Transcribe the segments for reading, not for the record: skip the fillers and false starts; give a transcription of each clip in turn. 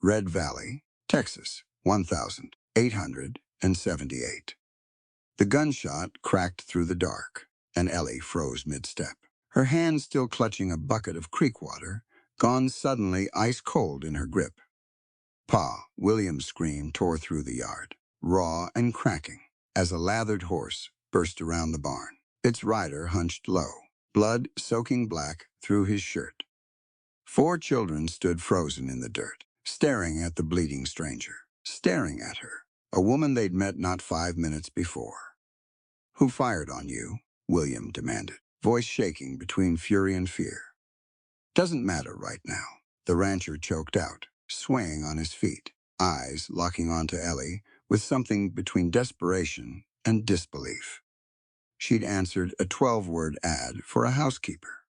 Red Valley, Texas, 1878. The gunshot cracked through the dark, and Ellie froze mid-step. Her hand still clutching a bucket of creek water, gone suddenly ice-cold in her grip. Pa, William's scream tore through the yard, raw and cracking, as a lathered horse burst around the barn. Its rider hunched low, blood soaking black through his shirt. 4 children stood frozen in the dirt, staring at the bleeding stranger, staring at her, a woman they'd met not 5 minutes before. "Who fired on you?" William demanded, voice shaking between fury and fear. "Doesn't matter right now," the rancher choked out, swaying on his feet, eyes locking onto Ellie with something between desperation and disbelief. She'd answered a 12-word ad for a housekeeper.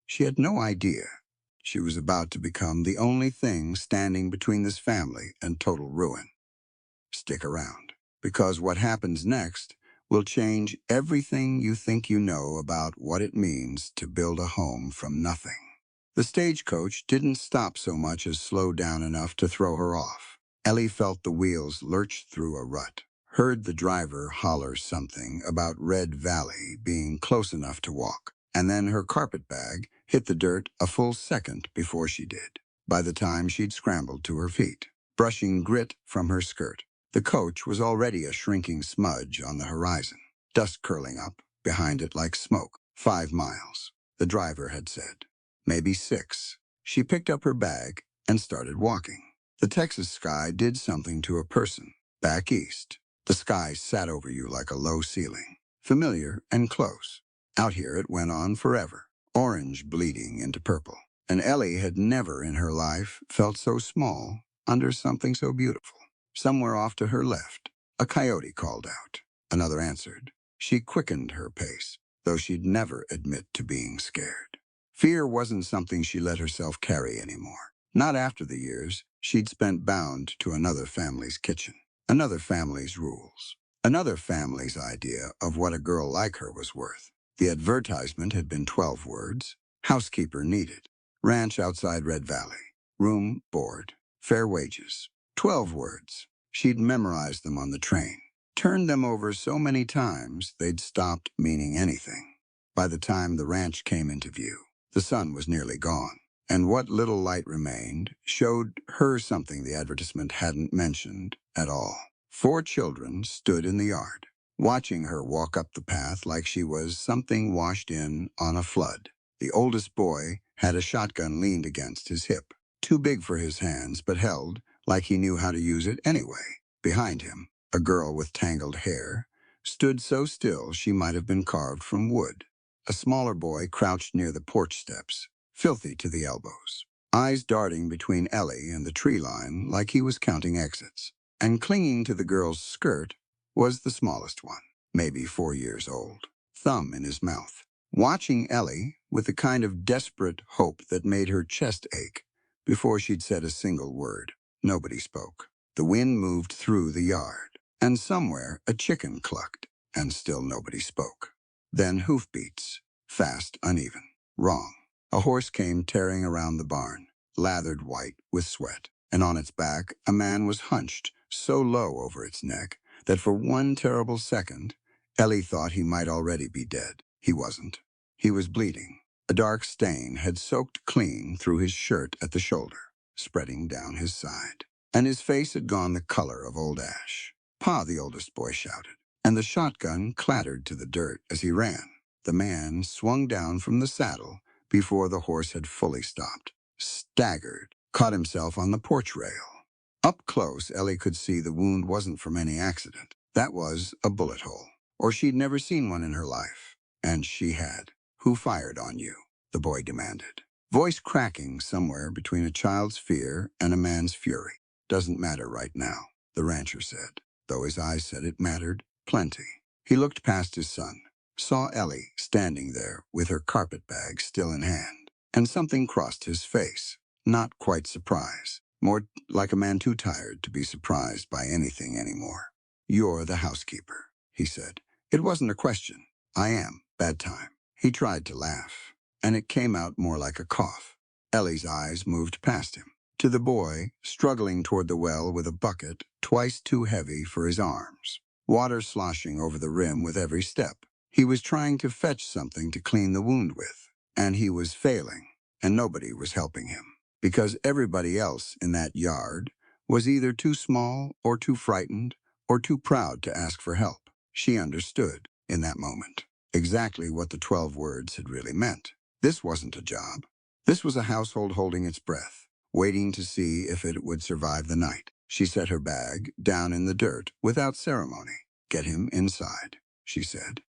She had no idea she was about to become the only thing standing between this family and total ruin. Stick around, because what happens next will change everything you think you know about what it means to build a home from nothing. The stagecoach didn't stop so much as slow down enough to throw her off. Ellie felt the wheels lurch through a rut, heard the driver holler something about Red Valley being close enough to walk, and then her carpet bag hit the dirt a full second before she did. By the time she'd scrambled to her feet, brushing grit from her skirt, the coach was already a shrinking smudge on the horizon, dust curling up behind it like smoke. 5 miles, the driver had said. Maybe 6. She picked up her bag and started walking. The Texas sky did something to a person. Back east, the sky sat over you like a low ceiling, familiar and close. Out here it went on forever, orange bleeding into purple. And Ellie had never in her life felt so small under something so beautiful. Somewhere off to her left, a coyote called out. Another answered. She quickened her pace, though she'd never admit to being scared. Fear wasn't something she let herself carry anymore. Not after the years she'd spent bound to another family's kitchen, another family's rules, another family's idea of what a girl like her was worth. The advertisement had been 12 words. Housekeeper needed. Ranch outside Red Valley. Room, board, fair wages. 12 words. She'd memorized them on the train. Turned them over so many times they'd stopped meaning anything. By the time the ranch came into view, the sun was nearly gone, and what little light remained showed her something the advertisement hadn't mentioned at all. 4 children stood in the yard, watching her walk up the path like she was something washed in on a flood. The oldest boy had a shotgun leaned against his hip, too big for his hands but held like he knew how to use it anyway. Behind him, a girl with tangled hair stood so still she might have been carved from wood. A smaller boy crouched near the porch steps, filthy to the elbows, eyes darting between Ellie and the tree line like he was counting exits. And clinging to the girl's skirt was the smallest one, maybe 4 years old, thumb in his mouth, watching Ellie with the kind of desperate hope that made her chest ache before she'd said a single word. Nobody spoke. The wind moved through the yard, and somewhere a chicken clucked, and still nobody spoke. Then hoofbeats, fast, uneven, wrong. A horse came tearing around the barn, lathered white with sweat, and on its back a man was hunched so low over its neck that for one terrible second, Ellie thought he might already be dead. He wasn't. He was bleeding. A dark stain had soaked clean through his shirt at the shoulder, spreading down his side. And his face had gone the color of old ash. "Pa," the oldest boy shouted, and the shotgun clattered to the dirt as he ran. The man swung down from the saddle before the horse had fully stopped, staggered, caught himself on the porch rail. Up close, Ellie could see the wound wasn't from any accident. That was a bullet hole, or she'd never seen one in her life. And she had. "Who fired on you?" the boy demanded, voice cracking somewhere between a child's fear and a man's fury. "Doesn't matter right now," the rancher said, though his eyes said it mattered plenty. He looked past his son, saw Ellie standing there with her carpet bag still in hand, and something crossed his face. Not quite surprise, more like a man too tired to be surprised by anything anymore. "You're the housekeeper," he said. It wasn't a question. "I am. Bad time." He tried to laugh, and it came out more like a cough. Ellie's eyes moved past him, to the boy struggling toward the well with a bucket twice too heavy for his arms, water sloshing over the rim with every step. He was trying to fetch something to clean the wound with, and he was failing, and nobody was helping him, because everybody else in that yard was either too small or too frightened or too proud to ask for help. She understood, in that moment, exactly what the 12 words had really meant. This wasn't a job. This was a household holding its breath, waiting to see if it would survive the night. She set her bag down in the dirt without ceremony. "Get him inside," she said,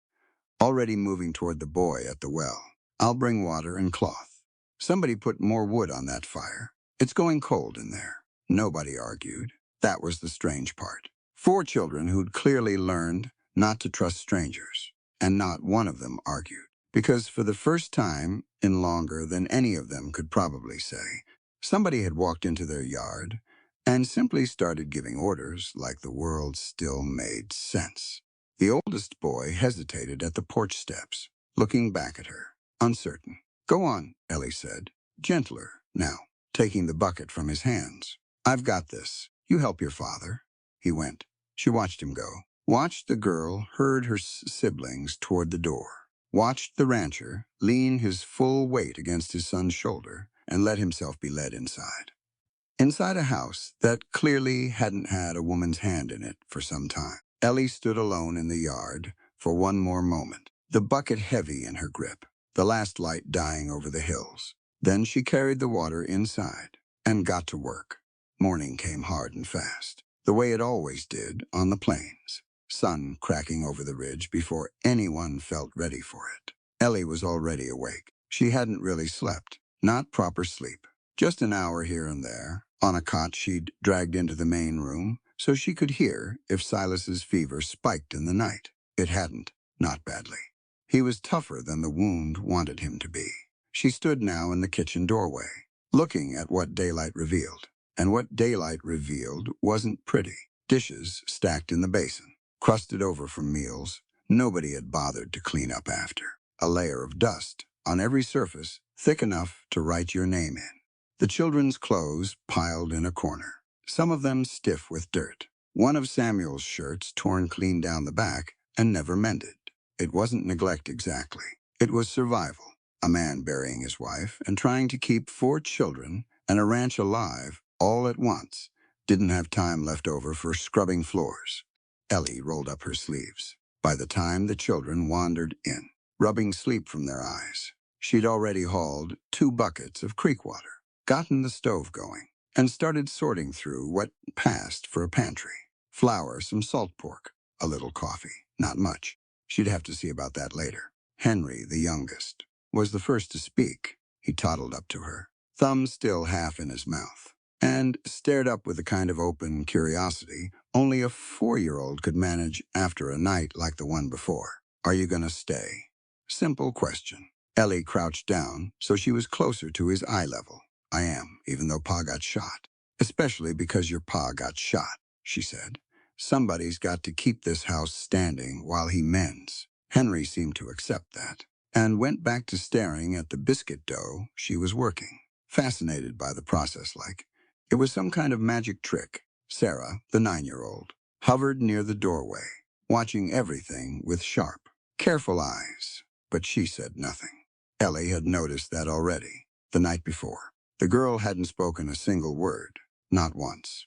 already moving toward the boy at the well. "I'll bring water and cloth. Somebody put more wood on that fire. It's going cold in there." Nobody argued. That was the strange part. 4 children who'd clearly learned not to trust strangers, and not one of them argued. Because for the first time in longer than any of them could probably say, somebody had walked into their yard and simply started giving orders like the world still made sense. The oldest boy hesitated at the porch steps, looking back at her, uncertain. "Go on," Ellie said, gentler now, taking the bucket from his hands. "I've got this. You help your father." He went. She watched him go. Watched the girl herd her siblings toward the door. Watched the rancher lean his full weight against his son's shoulder and let himself be led inside. Inside a house that clearly hadn't had a woman's hand in it for some time. Ellie stood alone in the yard for one more moment, the bucket heavy in her grip, the last light dying over the hills. Then she carried the water inside and got to work. Morning came hard and fast, the way it always did on the plains, sun cracking over the ridge before anyone felt ready for it. Ellie was already awake. She hadn't really slept, not proper sleep, just an hour here and there, on a cot she'd dragged into the main room so she could hear if Silas's fever spiked in the night. It hadn't, not badly. He was tougher than the wound wanted him to be. She stood now in the kitchen doorway, looking at what daylight revealed. And what daylight revealed wasn't pretty. Dishes stacked in the basin, crusted over from meals nobody had bothered to clean up after. A layer of dust on every surface, thick enough to write your name in. The children's clothes piled in a corner, some of them stiff with dirt. One of Samuel's shirts torn clean down the back and never mended. It wasn't neglect exactly. It was survival. A man burying his wife and trying to keep 4 children and a ranch alive all at once didn't have time left over for scrubbing floors. Ellie rolled up her sleeves. By the time the children wandered in, rubbing sleep from their eyes, she'd already hauled 2 buckets of creek water, gotten the stove going, and started sorting through what passed for a pantry. Flour, some salt pork, a little coffee, not much. She'd have to see about that later. Henry, the youngest, was the first to speak. He toddled up to her, thumb still half in his mouth, and stared up with the kind of open curiosity only a 4-year-old could manage after a night like the one before. "Are you going to stay?" Simple question. Ellie crouched down so she was closer to his eye level. "I am, even though Pa got shot." "Especially because your pa got shot," she said. "Somebody's got to keep this house standing while he mends." Henry seemed to accept that, and went back to staring at the biscuit dough she was working, fascinated by the process like it was some kind of magic trick. Sarah, the 9-year-old, hovered near the doorway, watching everything with sharp, careful eyes, but she said nothing. Ellie had noticed that already, the night before. The girl hadn't spoken a single word, not once.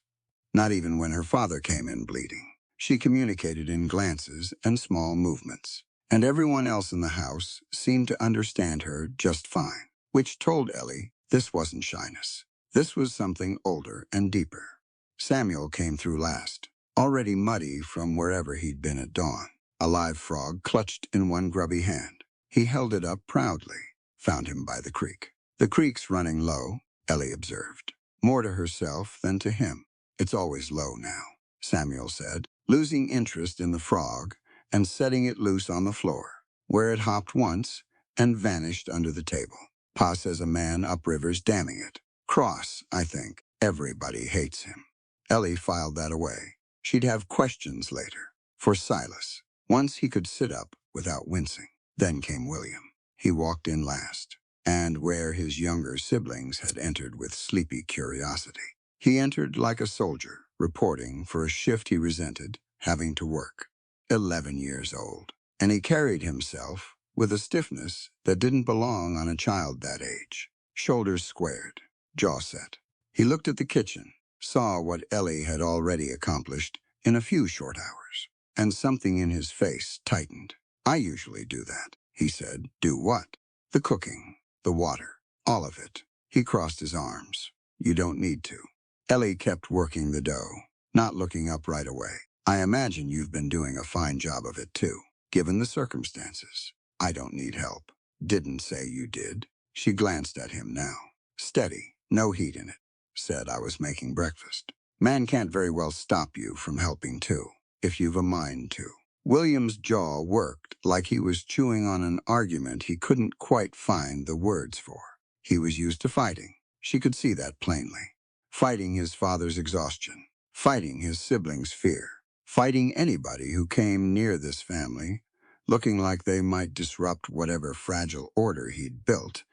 Not even when her father came in bleeding. She communicated in glances and small movements, and everyone else in the house seemed to understand her just fine, which told Ellie this wasn't shyness. This was something older and deeper. Samuel came through last, already muddy from wherever he'd been at dawn, a live frog clutched in one grubby hand. He held it up proudly, found him by the creek. "The creek's running low," Ellie observed, more to herself than to him. "It's always low now," Samuel said, losing interest in the frog and setting it loose on the floor, where it hopped once and vanished under the table. "Pa says a man upriver's damming it. Cross, I think. Everybody hates him." Ellie filed that away. She'd have questions later. For Silas, once he could sit up without wincing. Then came William. He walked in last. and where his younger siblings had entered with sleepy curiosity. He entered like a soldier, reporting for a shift he resented, having to work. 11 years old. And he carried himself with a stiffness that didn't belong on a child that age. Shoulders squared, jaw set. He looked at the kitchen, saw what Ellie had already accomplished in a few short hours, and something in his face tightened. I usually do that, he said. Do what? The cooking, the water, all of it. He crossed his arms. You don't need to. Ellie kept working the dough, not looking up right away. I imagine you've been doing a fine job of it too, given the circumstances. I don't need help. Didn't say you did. She glanced at him now. Steady, no heat in it. Said I was making breakfast. Man can't very well stop you from helping too, if you've a mind to. William's jaw worked like he was chewing on an argument he couldn't quite find the words for. He was used to fighting. She could see that plainly. Fighting his father's exhaustion. Fighting his siblings' fear. Fighting anybody who came near this family, looking like they might disrupt whatever fragile order he'd built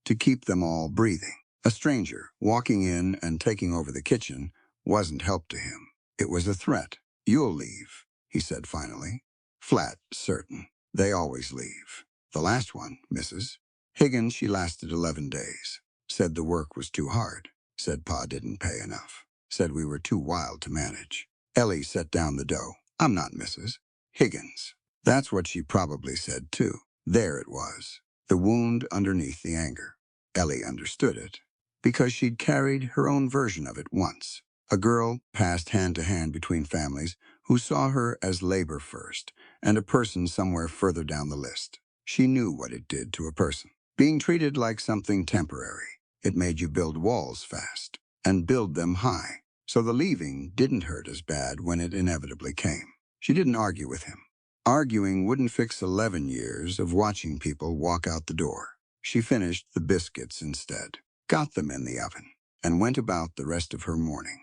to keep them all breathing. A stranger walking in and taking over the kitchen wasn't help to him. It was a threat. You'll leave, he said finally. Flat, certain. They always leave. The last one, Mrs. Higgins, she lasted 11 days. Said the work was too hard. Said Pa didn't pay enough. Said we were too wild to manage. Ellie set down the dough. I'm not Mrs. Higgins. That's what she probably said too. There it was. The wound underneath the anger. Ellie understood it, because she'd carried her own version of it once. A girl passed hand to hand between families who saw her as labor first, and a person somewhere further down the list. She knew what it did to a person. Being treated like something temporary. It made you build walls fast, and build them high, so the leaving didn't hurt as bad when it inevitably came. She didn't argue with him. Arguing wouldn't fix 11 years of watching people walk out the door. She finished the biscuits instead, got them in the oven, and went about the rest of her morning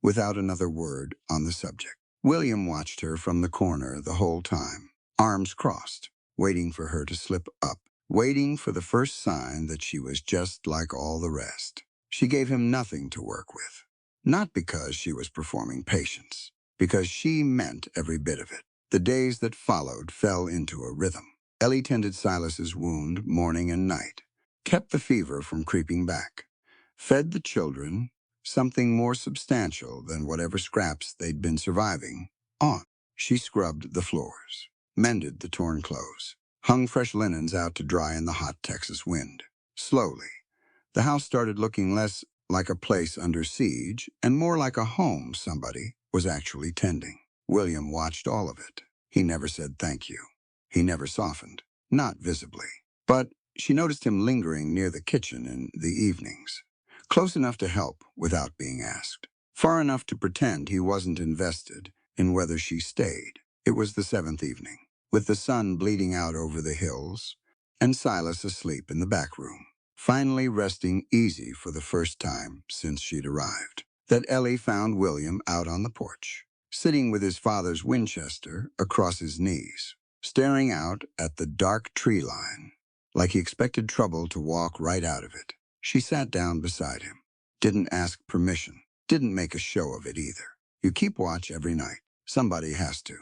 without another word on the subject. William watched her from the corner the whole time, arms crossed, waiting for her to slip up, waiting for the first sign that she was just like all the rest. She gave him nothing to work with, not because she was performing patience, because she meant every bit of it. The days that followed fell into a rhythm. Ellie tended Silas's wound morning and night, kept the fever from creeping back, fed the children something more substantial than whatever scraps they'd been surviving on. She scrubbed the floors, mended the torn clothes, hung fresh linens out to dry in the hot Texas wind. Slowly, the house started looking less like a place under siege and more like a home somebody was actually tending. William watched all of it. He never said thank you. He never softened, not visibly. But she noticed him lingering near the kitchen in the evenings, close enough to help without being asked, far enough to pretend he wasn't invested in whether she stayed. It was the 7th evening, with the sun bleeding out over the hills, and Silas asleep in the back room, finally resting easy for the first time since she'd arrived, that Ellie found William out on the porch, sitting with his father's Winchester across his knees, staring out at the dark tree line, like he expected trouble to walk right out of it. She sat down beside him, didn't ask permission, didn't make a show of it either. You keep watch every night. Somebody has to.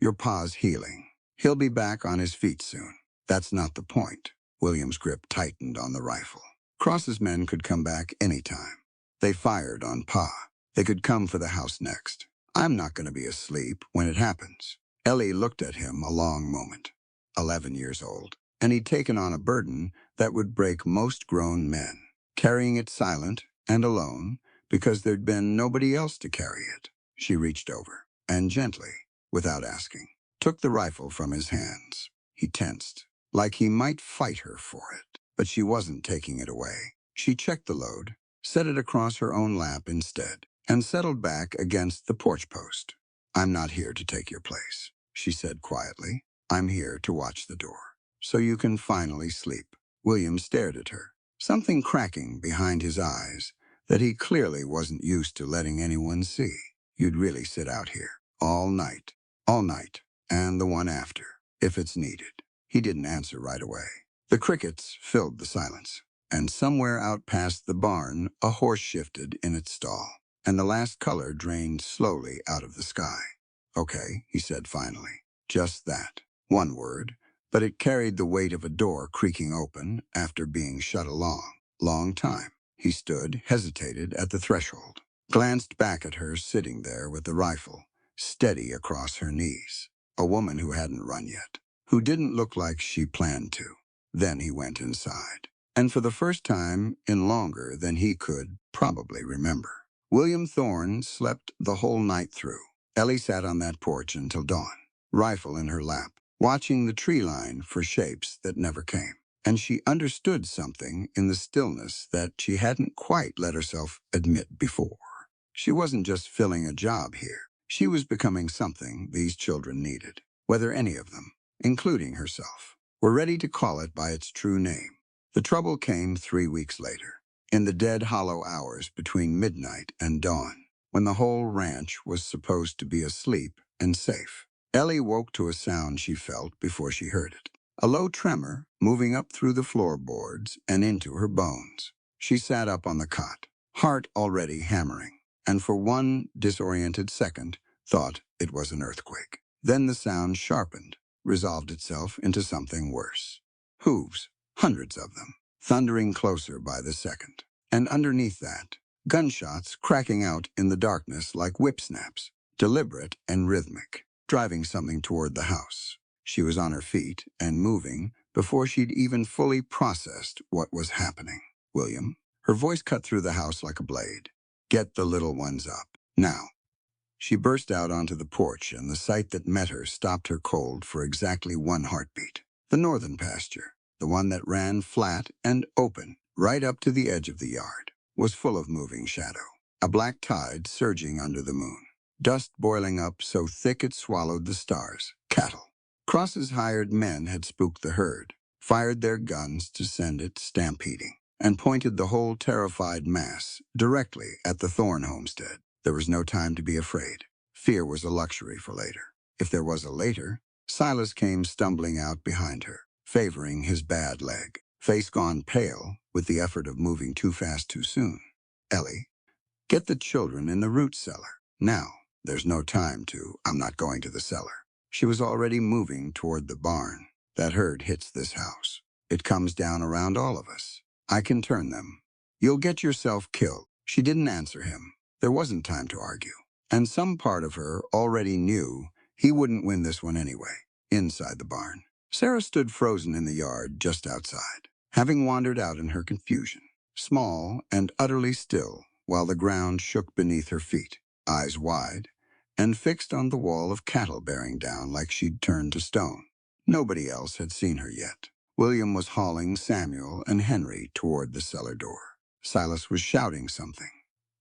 Your pa's healing. He'll be back on his feet soon. That's not the point. William's grip tightened on the rifle. Cross's men could come back any time. They fired on Pa. They could come for the house next. I'm not going to be asleep when it happens. Ellie looked at him a long moment. 11 years old, and he'd taken on a burden that would break most grown men, carrying it silent and alone because there'd been nobody else to carry it. She reached over and gently, without asking, took the rifle from his hands. He tensed, like he might fight her for it, but she wasn't taking it away. She checked the load, set it across her own lap instead, and settled back against the porch post. I'm not here to take your place, she said quietly. I'm here to watch the door, so you can finally sleep. William stared at her, something cracking behind his eyes that he clearly wasn't used to letting anyone see. You'd really sit out here all night, and the one after, if it's needed. He didn't answer right away. The crickets filled the silence, and somewhere out past the barn, a horse shifted in its stall, and the last color drained slowly out of the sky. "Okay," he said finally. Just that. One word, but it carried the weight of a door creaking open after being shut a long time. He stood, hesitated at the threshold, glanced back at her sitting there with the rifle, steady across her knees. A woman who hadn't run yet, who didn't look like she planned to. Then he went inside. And for the first time in longer than he could probably remember, William Thorne slept the whole night through. Ellie sat on that porch until dawn, rifle in her lap, watching the tree line for shapes that never came. And she understood something in the stillness that she hadn't quite let herself admit before. She wasn't just filling a job here. She was becoming something these children needed, whether any of them, including herself, were ready to call it by its true name. The trouble came 3 weeks later, in the dead hollow hours between midnight and dawn, when the whole ranch was supposed to be asleep and safe. Ellie woke to a sound she felt before she heard it. A low tremor moving up through the floorboards and into her bones. She sat up on the cot, heart already hammering, and for one disoriented second thought it was an earthquake. Then the sound sharpened, resolved itself into something worse. Hooves, hundreds of them, thundering closer by the second. And underneath that, gunshots cracking out in the darkness like whip snaps, deliberate and rhythmic, driving something toward the house. She was on her feet and moving before she'd even fully processed what was happening. "William," her voice cut through the house like a blade. "Get the little ones up, now." She burst out onto the porch, and the sight that met her stopped her cold for exactly one heartbeat. The northern pasture, the one that ran flat and open right up to the edge of the yard, was full of moving shadow. A black tide surging under the moon. Dust boiling up so thick it swallowed the stars. Cattle. Cross's hired men had spooked the herd, fired their guns to send it stampeding, and pointed the whole terrified mass directly at the Thorne homestead. There was no time to be afraid. Fear was a luxury for later. If there was a later, Silas came stumbling out behind her, favoring his bad leg, face gone pale with the effort of moving too fast too soon. "Ellie, get the children in the root cellar. Now, there's no time to, I'm not going to the cellar." She was already moving toward the barn. "That herd hits this house. It comes down around all of us. I can turn them. You'll get yourself killed." She didn't answer him. There wasn't time to argue. And some part of her already knew he wouldn't win this one anyway. Inside the barn, Sarah stood frozen in the yard just outside, having wandered out in her confusion, small and utterly still, while the ground shook beneath her feet, eyes wide, and fixed on the wall of cattle bearing down like she'd turned to stone. Nobody else had seen her yet. William was hauling Samuel and Henry toward the cellar door. Silas was shouting something.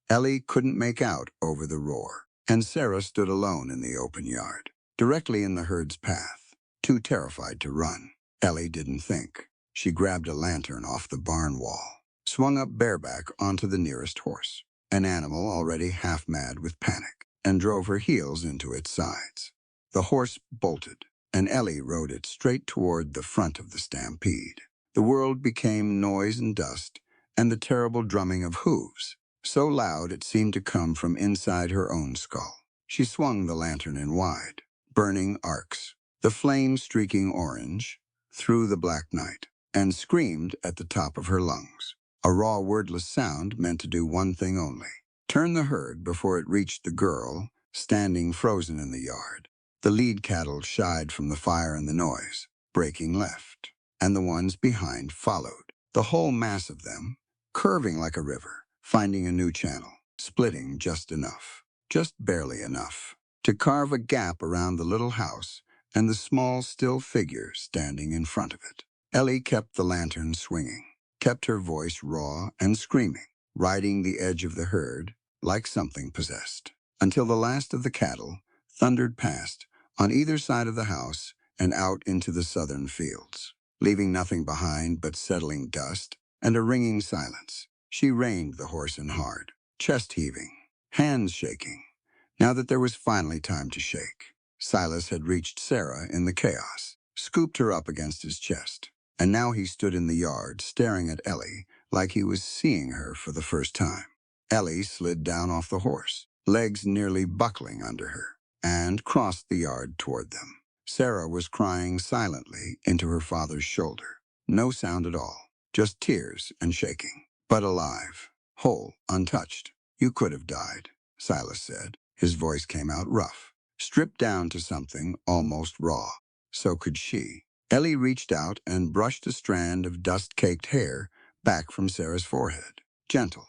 Ellie couldn't make out over the roar, and Sarah stood alone in the open yard, directly in the herd's path, too terrified to run. Ellie didn't think. She grabbed a lantern off the barn wall, swung up bareback onto the nearest horse, an animal already half-mad with panic, and drove her heels into its sides. The horse bolted, and Ellie rode it straight toward the front of the stampede. The world became noise and dust, and the terrible drumming of hooves, so loud it seemed to come from inside her own skull. She swung the lantern in wide, burning arcs, the flame streaking orange, through the black night, and screamed at the top of her lungs. A raw, wordless sound meant to do one thing only: turn the herd before it reached the girl standing frozen in the yard. The lead cattle shied from the fire and the noise, breaking left, and the ones behind followed. The whole mass of them, curving like a river, finding a new channel, splitting just enough, just barely enough, to carve a gap around the little house and the small, still figure standing in front of it. Ellie kept the lantern swinging, kept her voice raw and screaming, riding the edge of the herd like something possessed, until the last of the cattle thundered past on either side of the house and out into the southern fields, leaving nothing behind but settling dust and a ringing silence. She reined the horse in hard, chest heaving, hands shaking, now that there was finally time to shake. Silas had reached Sarah in the chaos, scooped her up against his chest, And now he stood in the yard, staring at Ellie like he was seeing her for the first time. Ellie slid down off the horse, legs nearly buckling under her, and crossed the yard toward them. Sarah was crying silently into her father's shoulder. No sound at all, just tears and shaking. But alive, whole, untouched. You could have died, Silas said. His voice came out rough, stripped down to something almost raw. So could she. Ellie reached out and brushed a strand of dust-caked hair back from Sarah's forehead. Gentle,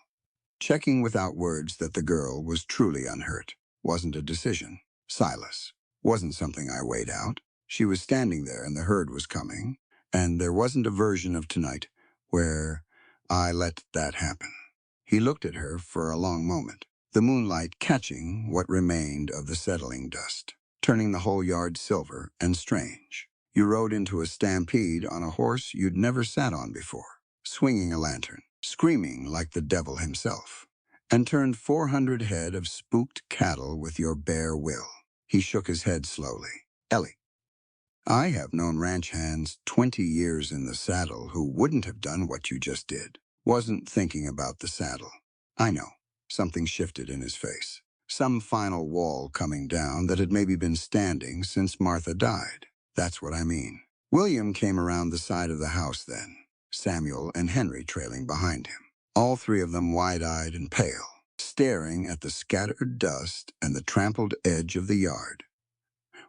checking without words that the girl was truly unhurt. Wasn't a decision. Silas. Wasn't something I weighed out. She was standing there and the herd was coming, and there wasn't a version of tonight where I let that happen. He looked at her for a long moment, the moonlight catching what remained of the settling dust, turning the whole yard silver and strange. You rode into a stampede on a horse you'd never sat on before, swinging a lantern, screaming like the devil himself, and turned 400 head of spooked cattle with your bare will. He shook his head slowly. Ellie, I have known ranch hands 20 years in the saddle who wouldn't have done what you just did. Wasn't thinking about the saddle. I know. Something shifted in his face. Some final wall coming down that had maybe been standing since Martha died. That's what I mean. William came around the side of the house then, Samuel and Henry trailing behind him. All three of them wide-eyed and pale, staring at the scattered dust and the trampled edge of the yard,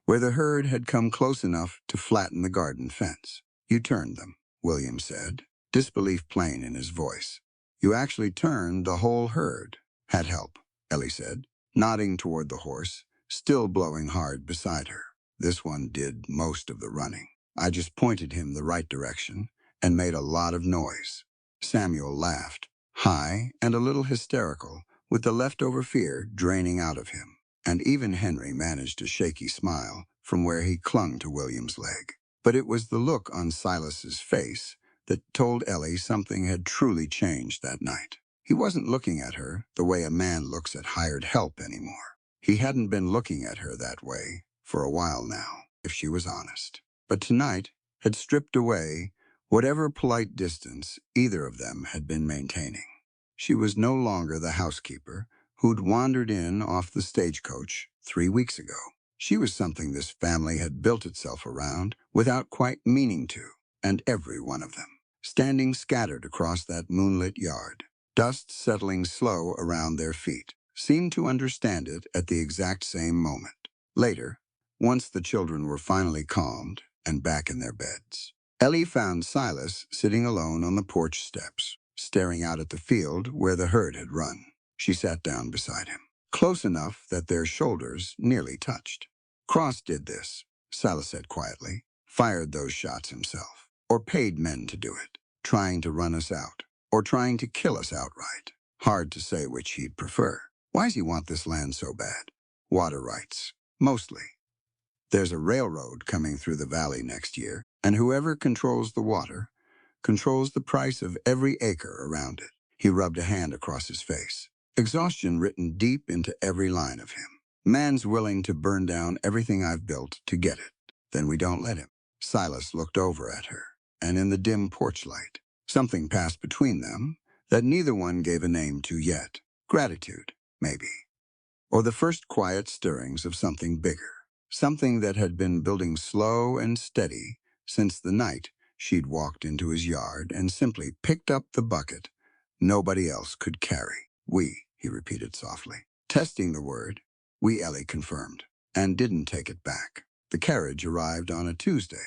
where the herd had come close enough to flatten the garden fence. You turned them, William said, disbelief plain in his voice. You actually turned the whole herd. Had help, Ellie said, nodding toward the horse, still blowing hard beside her. This one did most of the running. I just pointed him the right direction and made a lot of noise. Samuel laughed, high and a little hysterical, with the leftover fear draining out of him. And even Henry managed a shaky smile from where he clung to William's leg. But it was the look on Silas's face that told Ellie something had truly changed that night. He wasn't looking at her the way a man looks at hired help anymore. He hadn't been looking at her that way for a while now, if she was honest. But tonight had stripped away whatever polite distance either of them had been maintaining. She was no longer the housekeeper who'd wandered in off the stagecoach 3 weeks ago. She was something this family had built itself around without quite meaning to, and every one of them, standing scattered across that moonlit yard, dust settling slow around their feet, seemed to understand it at the exact same moment. Later, once the children were finally calmed and back in their beds, Ellie found Silas sitting alone on the porch steps, staring out at the field where the herd had run. She sat down beside him, close enough that their shoulders nearly touched. Cross did this, Silas said quietly, fired those shots himself, or paid men to do it, trying to run us out, or trying to kill us outright. Hard to say which he'd prefer. Why's he want this land so bad? Water rights, mostly. There's a railroad coming through the valley next year, and whoever controls the water controls the price of every acre around it. He rubbed a hand across his face, exhaustion written deep into every line of him. Man's willing to burn down everything I've built to get it. Then we don't let him. Silas looked over at her, and in the dim porch light, something passed between them that neither one gave a name to yet. Gratitude, maybe. Or the first quiet stirrings of something bigger. Something that had been building slow and steady since the night she'd walked into his yard and simply picked up the bucket nobody else could carry. We, he repeated softly. Testing the word, we, Ellie confirmed, and didn't take it back. The carriage arrived on a Tuesday,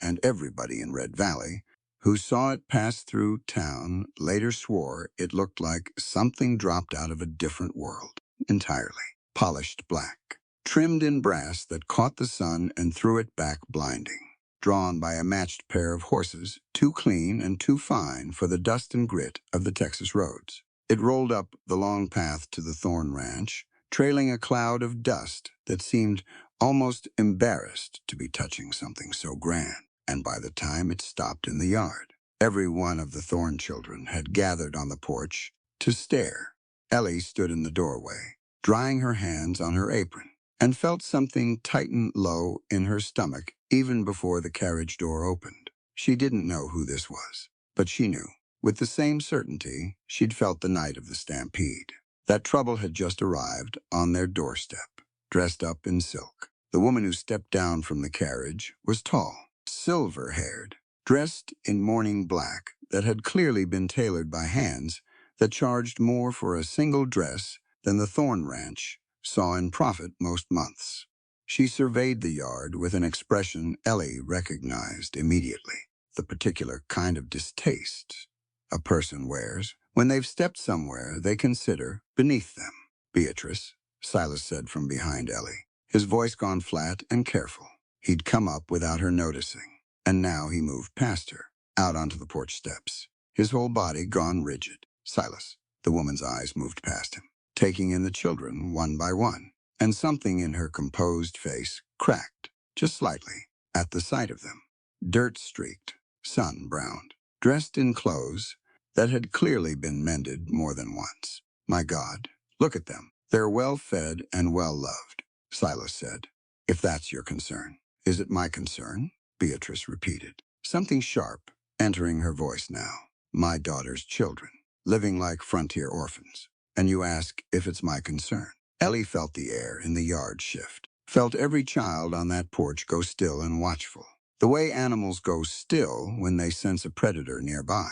and everybody in Red Valley who saw it pass through town later swore it looked like something dropped out of a different world entirely. Polished black, trimmed in brass that caught the sun and threw it back blinding. Drawn by a matched pair of horses, too clean and too fine for the dust and grit of the Texas roads. It rolled up the long path to the Thorn Ranch, trailing a cloud of dust that seemed almost embarrassed to be touching something so grand. And by the time it stopped in the yard, every one of the Thorn children had gathered on the porch to stare. Ellie stood in the doorway, drying her hands on her apron, and felt something tighten low in her stomach even before the carriage door opened. She didn't know who this was, but she knew, with the same certainty she'd felt the night of the stampede, that trouble had just arrived on their doorstep, dressed up in silk. The woman who stepped down from the carriage was tall, silver-haired, dressed in mourning black that had clearly been tailored by hands that charged more for a single dress than the Thorn Ranch saw in profit most months. She surveyed the yard with an expression Ellie recognized immediately, the particular kind of distaste a person wears when they've stepped somewhere they consider beneath them. Beatrice, Silas said from behind Ellie, his voice gone flat and careful. He'd come up without her noticing, and now he moved past her, out onto the porch steps, his whole body gone rigid. Silas, the woman's eyes moved past him, taking in the children one by one, and something in her composed face cracked, just slightly, at the sight of them. Dirt-streaked, sun-browned, dressed in clothes that had clearly been mended more than once. My God, look at them. They're well-fed and well-loved, Silas said. If that's your concern. Is it my concern? Beatrice repeated, something sharp entering her voice now. My daughter's children, living like frontier orphans. And you ask if it's my concern. Ellie felt the air in the yard shift, felt every child on that porch go still and watchful, the way animals go still when they sense a predator nearby.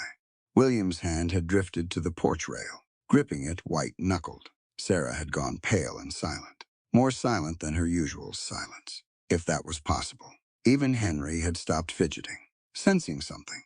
William's hand had drifted to the porch rail, gripping it white-knuckled. Sarah had gone pale and silent, more silent than her usual silence, if that was possible. Even Henry had stopped fidgeting, sensing something,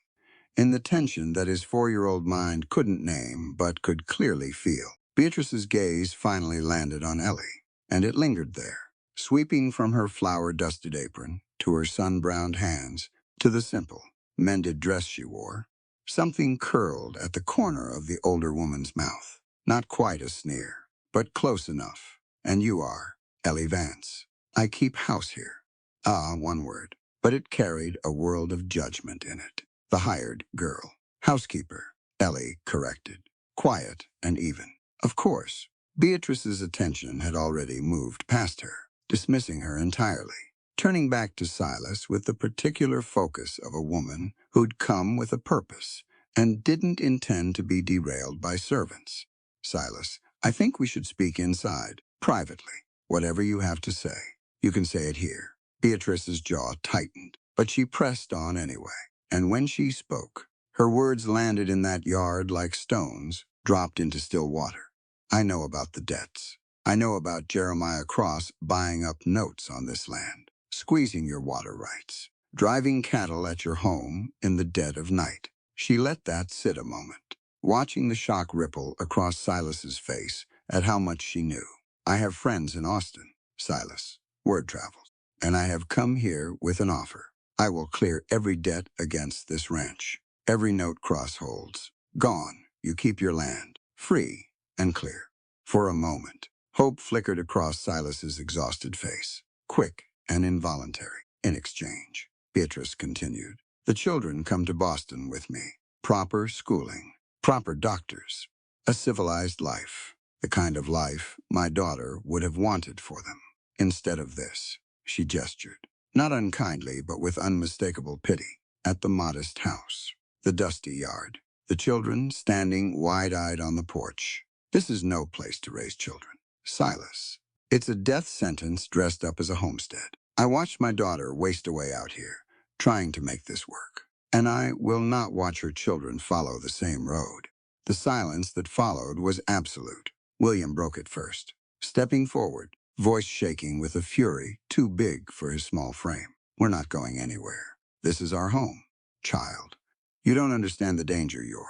in the tension that his 4-year-old mind couldn't name but could clearly feel. Beatrice's gaze finally landed on Ellie, and it lingered there, sweeping from her flour-dusted apron to her sun-browned hands to the simple, mended dress she wore. Something curled at the corner of the older woman's mouth. Not quite a sneer, but close enough. And you are Ellie Vance. I keep house here. Ah, one word, but it carried a world of judgment in it. The hired girl. Housekeeper, Ellie corrected, quiet and even. Of course, Beatrice's attention had already moved past her, dismissing her entirely, turning back to Silas with the particular focus of a woman who'd come with a purpose and didn't intend to be derailed by servants. Silas, I think we should speak inside, privately. Whatever you have to say, you can say it here. Beatrice's jaw tightened, but she pressed on anyway. And when she spoke, her words landed in that yard like stones dropped into still water. I know about the debts. I know about Jeremiah Cross buying up notes on this land, squeezing your water rights, driving cattle at your home in the dead of night. She let that sit a moment, watching the shock ripple across Silas's face at how much she knew. I have friends in Austin, Silas. Word travels. And I have come here with an offer. I will clear every debt against this ranch. Every note Cross holds. Gone. You keep your land. Free and clear. For a moment, hope flickered across Silas's exhausted face. Quick and involuntary. In exchange, Beatrice continued, the children come to Boston with me. Proper schooling. Proper doctors. A civilized life. The kind of life my daughter would have wanted for them. Instead of this, she gestured, not unkindly but with unmistakable pity, at the modest house, the dusty yard, the children standing wide-eyed on the porch. This is no place to raise children. Silas, it's a death sentence dressed up as a homestead. I watched my daughter waste away out here, trying to make this work, and I will not watch her children follow the same road. The silence that followed was absolute. William broke it first, stepping forward, voice shaking with a fury too big for his small frame. We're not going anywhere. This is our home, child. You don't understand the danger you're.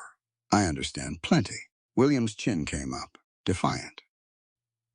I understand plenty. William's chin came up, defiant.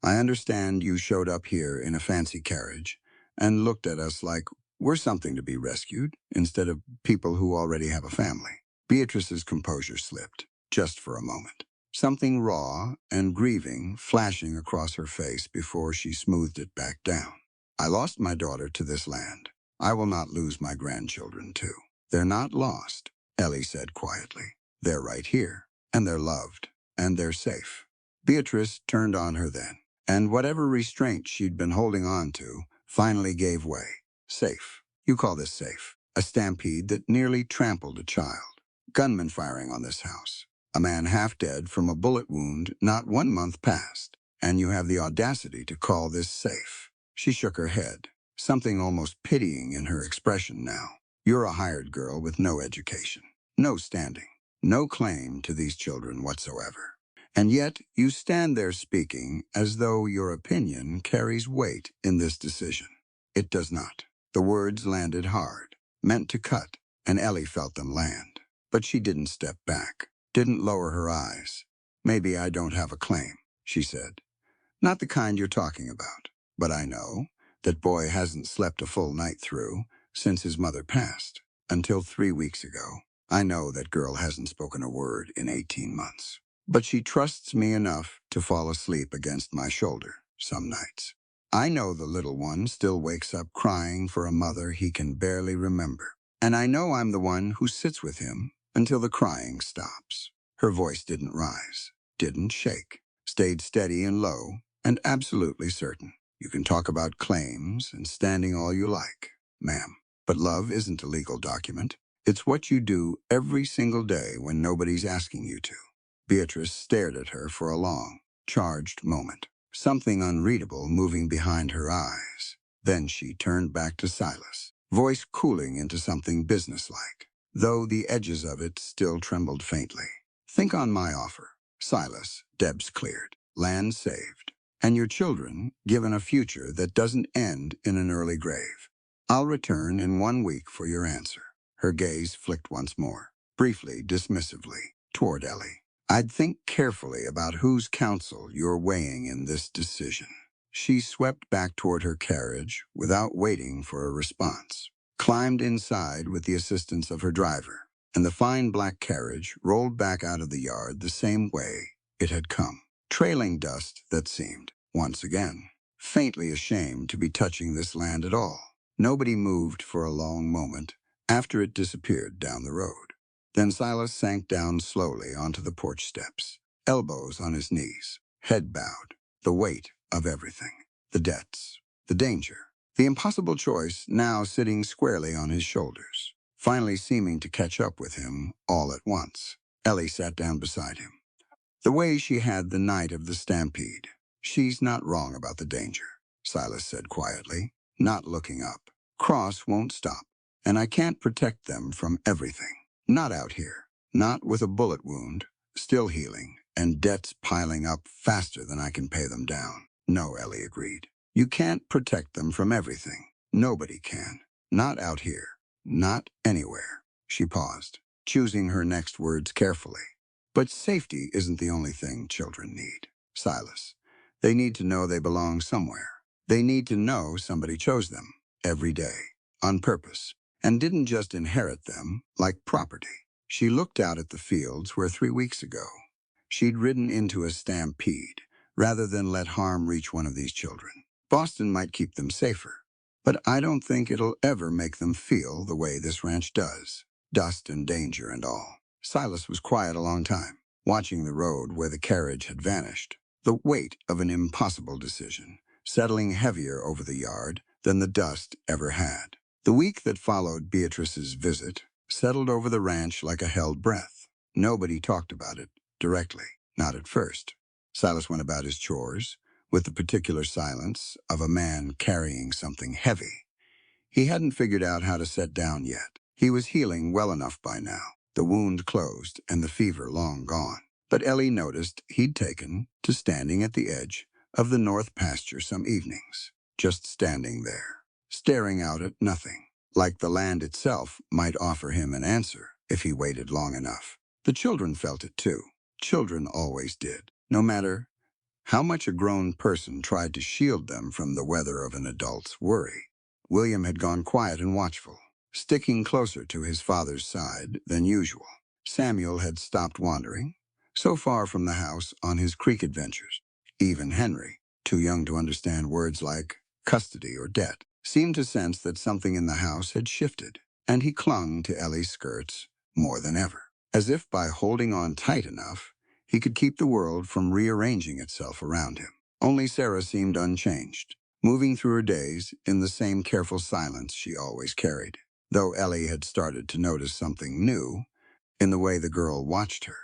I understand you showed up here in a fancy carriage and looked at us like we're something to be rescued instead of people who already have a family. Beatrice's composure slipped, just for a moment. Something raw and grieving flashing across her face before she smoothed it back down. I lost my daughter to this land. I will not lose my grandchildren too. They're not lost, Ellie said quietly. They're right here, and they're loved, and they're safe. Beatrice turned on her then, and whatever restraint she'd been holding on to finally gave way. Safe. You call this safe? A stampede that nearly trampled a child. Gunmen firing on this house. A man half dead from a bullet wound not 1 month past. And you have the audacity to call this safe. She shook her head, something almost pitying in her expression now. You're a hired girl with no education, no standing, no claim to these children whatsoever. And yet you stand there speaking as though your opinion carries weight in this decision. It does not. The words landed hard, meant to cut, and Ellie felt them land. But she didn't step back, didn't lower her eyes. Maybe I don't have a claim, she said. Not the kind you're talking about. But I know that boy hasn't slept a full night through since his mother passed, until 3 weeks ago. I know that girl hasn't spoken a word in 18 months. But she trusts me enough to fall asleep against my shoulder some nights. I know the little one still wakes up crying for a mother he can barely remember. And I know I'm the one who sits with him until the crying stops. Her voice didn't rise, didn't shake, stayed steady and low, and absolutely certain. You can talk about claims and standing all you like, ma'am, but love isn't a legal document. It's what you do every single day when nobody's asking you to. Beatrice stared at her for a long, charged moment, something unreadable moving behind her eyes. Then she turned back to Silas, voice cooling into something businesslike, though the edges of it still trembled faintly. Think on my offer, Silas. Debts cleared, land saved, and your children given a future that doesn't end in an early grave. I'll return in 1 week for your answer. Her gaze flicked once more, briefly, dismissively, toward Ellie. I'd think carefully about whose counsel you're weighing in this decision. She swept back toward her carriage without waiting for a response, climbed inside with the assistance of her driver, and the fine black carriage rolled back out of the yard the same way it had come, trailing dust that seemed, once again, faintly ashamed to be touching this land at all. Nobody moved for a long moment after it disappeared down the road. Then Silas sank down slowly onto the porch steps, elbows on his knees, head bowed, the weight of everything, the debts, the danger, the impossible choice now sitting squarely on his shoulders, finally seeming to catch up with him all at once. Ellie sat down beside him, the way she had the night of the stampede. She's not wrong about the danger, Silas said quietly, not looking up. Cross won't stop, and I can't protect them from everything. Not out here, not with a bullet wound, still healing, and debts piling up faster than I can pay them down. No, Ellie agreed. You can't protect them from everything. Nobody can. Not out here. Not anywhere. She paused, choosing her next words carefully. But safety isn't the only thing children need, Silas. They need to know they belong somewhere. They need to know somebody chose them every day, on purpose, and didn't just inherit them like property. She looked out at the fields where 3 weeks ago she'd ridden into a stampede rather than let harm reach one of these children. Boston might keep them safer, but I don't think it'll ever make them feel the way this ranch does. Dust and danger and all. Silas was quiet a long time, watching the road where the carriage had vanished. The weight of an impossible decision, settling heavier over the yard than the dust ever had. The week that followed Beatrice's visit settled over the ranch like a held breath. Nobody talked about it directly, not at first. Silas went about his chores with the particular silence of a man carrying something heavy. He hadn't figured out how to set down yet. He was healing well enough by now, the wound closed and the fever long gone. But Ellie noticed he'd taken to standing at the edge of the north pasture some evenings, just standing there, staring out at nothing, like the land itself might offer him an answer if he waited long enough. The children felt it too. Children always did, no matter how much a grown person tried to shield them from the weather of an adult's worry. William had gone quiet and watchful, sticking closer to his father's side than usual. Samuel had stopped wandering, so far from the house on his creek adventures. Even Henry, too young to understand words like custody or debt, seemed to sense that something in the house had shifted, and he clung to Ellie's skirts more than ever, as if by holding on tight enough, he could keep the world from rearranging itself around him. Only Sarah seemed unchanged, moving through her days in the same careful silence she always carried. though Ellie had started to notice something new in the way the girl watched her.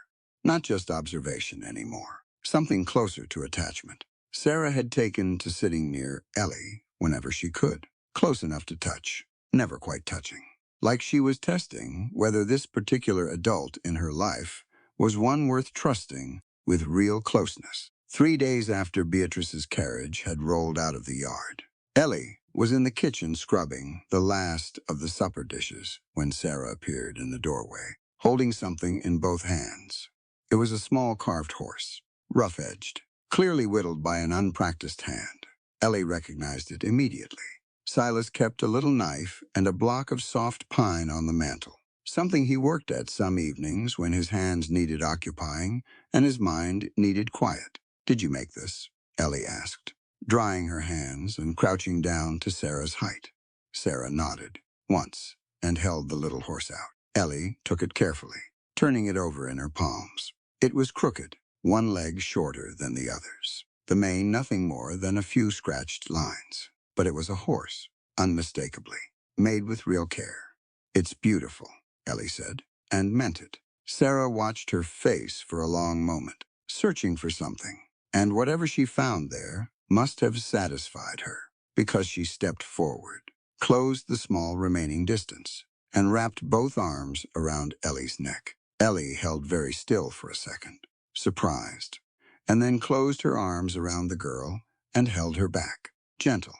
Not just observation anymore, something closer to attachment. Sarah had taken to sitting near Ellie whenever she could, close enough to touch, never quite touching. Like she was testing whether this particular adult in her life was one worth trusting with real closeness. 3 days after Beatrice's carriage had rolled out of the yard, Ellie was in the kitchen scrubbing the last of the supper dishes when Sarah appeared in the doorway, holding something in both hands. It was a small carved horse, rough-edged, clearly whittled by an unpracticed hand. Ellie recognized it immediately. Silas kept a little knife and a block of soft pine on the mantel, something he worked at some evenings when his hands needed occupying and his mind needed quiet. "Did you make this?" Ellie asked, drying her hands and crouching down to Sarah's height. Sarah nodded once and held the little horse out. Ellie took it carefully, turning it over in her palms. It was crooked, one leg shorter than the others. The mane nothing more than a few scratched lines. But it was a horse, unmistakably, made with real care. "It's beautiful," Ellie said, and meant it. Sarah watched her face for a long moment, searching for something, and whatever she found there must have satisfied her, because she stepped forward, closed the small remaining distance, and wrapped both arms around Ellie's neck. Ellie held very still for a second, surprised, and then closed her arms around the girl and held her back, gentle,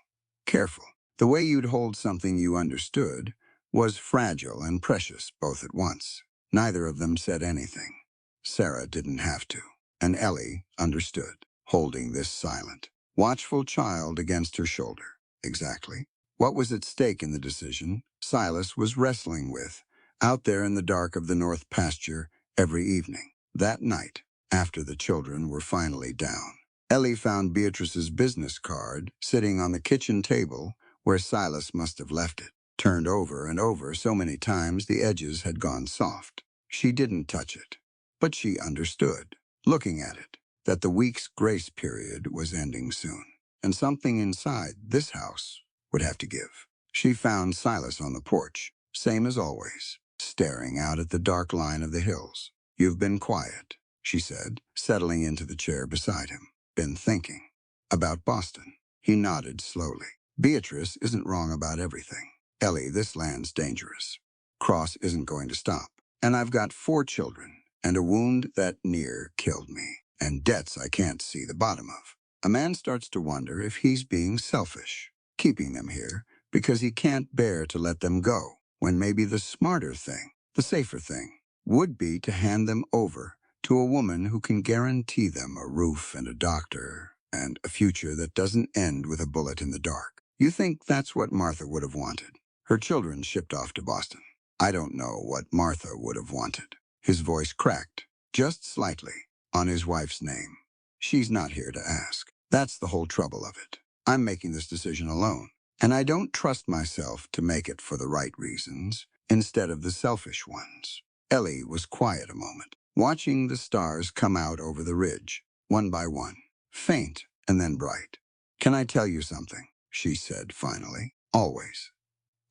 careful. The way you'd hold something you understood was fragile and precious both at once. Neither of them said anything. Sarah didn't have to, and Ellie understood, holding this silent, watchful child against her shoulder. Exactly what was at stake in the decision Silas was wrestling with out there in the dark of the north pasture every evening. That night, after the children were finally down, Ellie found Beatrice's business card sitting on the kitchen table where Silas must have left it, turned over and over so many times the edges had gone soft. She didn't touch it, but she understood, looking at it, that the week's grace period was ending soon, and something inside this house would have to give. She found Silas on the porch, same as always, staring out at the dark line of the hills. "You've been quiet," she said, settling into the chair beside him. "Been thinking about Boston." He nodded slowly. "Beatrice isn't wrong about everything. Ellie, this land's dangerous. Cross isn't going to stop. And I've got 4 children, and a wound that near killed me, and debts I can't see the bottom of." A man starts to wonder if he's being selfish, keeping them here because he can't bear to let them go, when maybe the smarter thing, the safer thing, would be to hand them over to a woman who can guarantee them a roof and a doctor and a future that doesn't end with a bullet in the dark. "You think that's what Martha would have wanted?" Her children shipped off to Boston. "I don't know what Martha would have wanted." His voice cracked, just slightly, on his wife's name. "She's not here to ask. That's the whole trouble of it. I'm making this decision alone, and I don't trust myself to make it for the right reasons instead of the selfish ones." Ellie was quiet a moment, watching the stars come out over the ridge, one by one, faint and then bright. "Can I tell you something?" she said finally. "Always.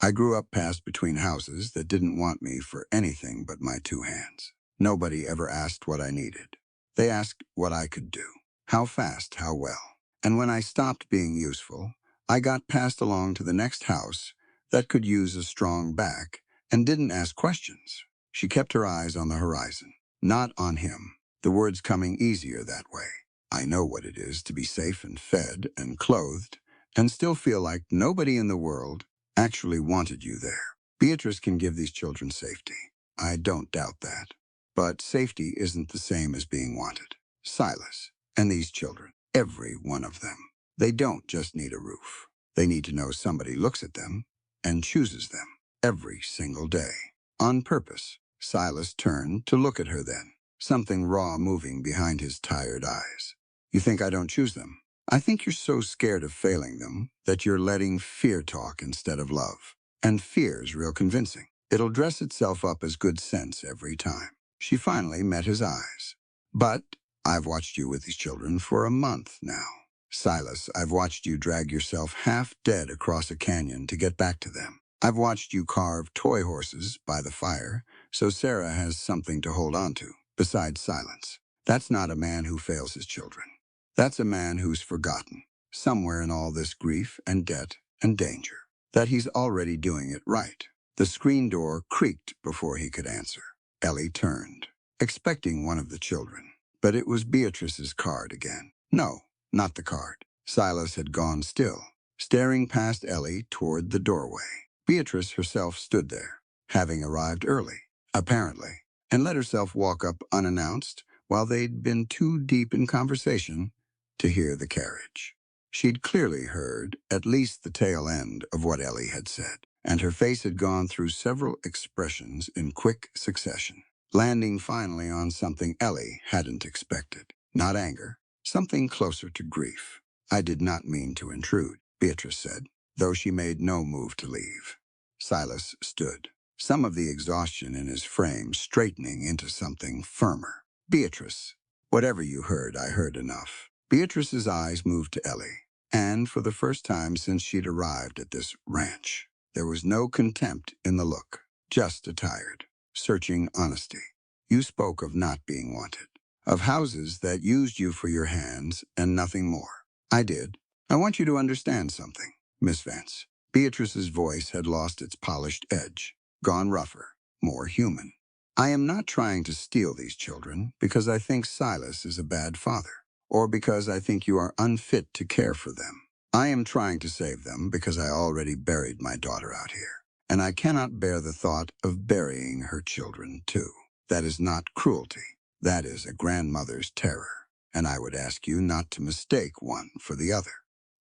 I grew up past between houses that didn't want me for anything but my 2 hands. Nobody ever asked what I needed. They asked what I could do, how fast, how well. And when I stopped being useful, I got passed along to the next house that could use a strong back and didn't ask questions." She kept her eyes on the horizon, not on him, the words coming easier that way. "I know what it is to be safe and fed and clothed and still feel like nobody in the world actually wanted you there. Beatrice can give these children safety. I don't doubt that. But safety isn't the same as being wanted. Silas and these children, every one of them, they don't just need a roof. They need to know somebody looks at them and chooses them every single day. On purpose." Silas turned to look at her then, something raw moving behind his tired eyes. "You think I don't choose them? I think you're so scared of failing them that you're letting fear talk instead of love. And fear's real convincing. It'll dress itself up as good sense every time." She finally met his eyes. "But I've watched you with these children for a month now. Silas, I've watched you drag yourself half dead across a canyon to get back to them. I've watched you carve toy horses by the fire, so Sarah has something to hold on to, besides silence. That's not a man who fails his children. That's a man who's forgotten, somewhere in all this grief and debt and danger, that he's already doing it right. The screen door creaked before he could answer. Ellie turned, expecting one of the children. But it was Beatrice's card again. No, not the card. Silas had gone still, staring past Ellie toward the doorway. Beatrice herself stood there, having arrived early, apparently, and let herself walk up unannounced while they'd been too deep in conversation to hear the carriage. She'd clearly heard at least the tail end of what Ellie had said, and her face had gone through several expressions in quick succession, landing finally on something Ellie hadn't expected. Not anger, something closer to grief. I did not mean to intrude, Beatrice said, though she made no move to leave. Silas stood, some of the exhaustion in his frame straightening into something firmer. Beatrice, whatever you heard, I heard enough. Beatrice's eyes moved to Ellie, and for the first time since she'd arrived at this ranch, there was no contempt in the look, just a tired, searching honesty. You spoke of not being wanted, of houses that used you for your hands and nothing more. I did. I want you to understand something, Miss Vance. Beatrice's voice had lost its polished edge, gone rougher, more human. I am not trying to steal these children because I think Silas is a bad father, or because I think you are unfit to care for them. I am trying to save them because I already buried my daughter out here, and I cannot bear the thought of burying her children too. That is not cruelty. That is a grandmother's terror, and I would ask you not to mistake one for the other.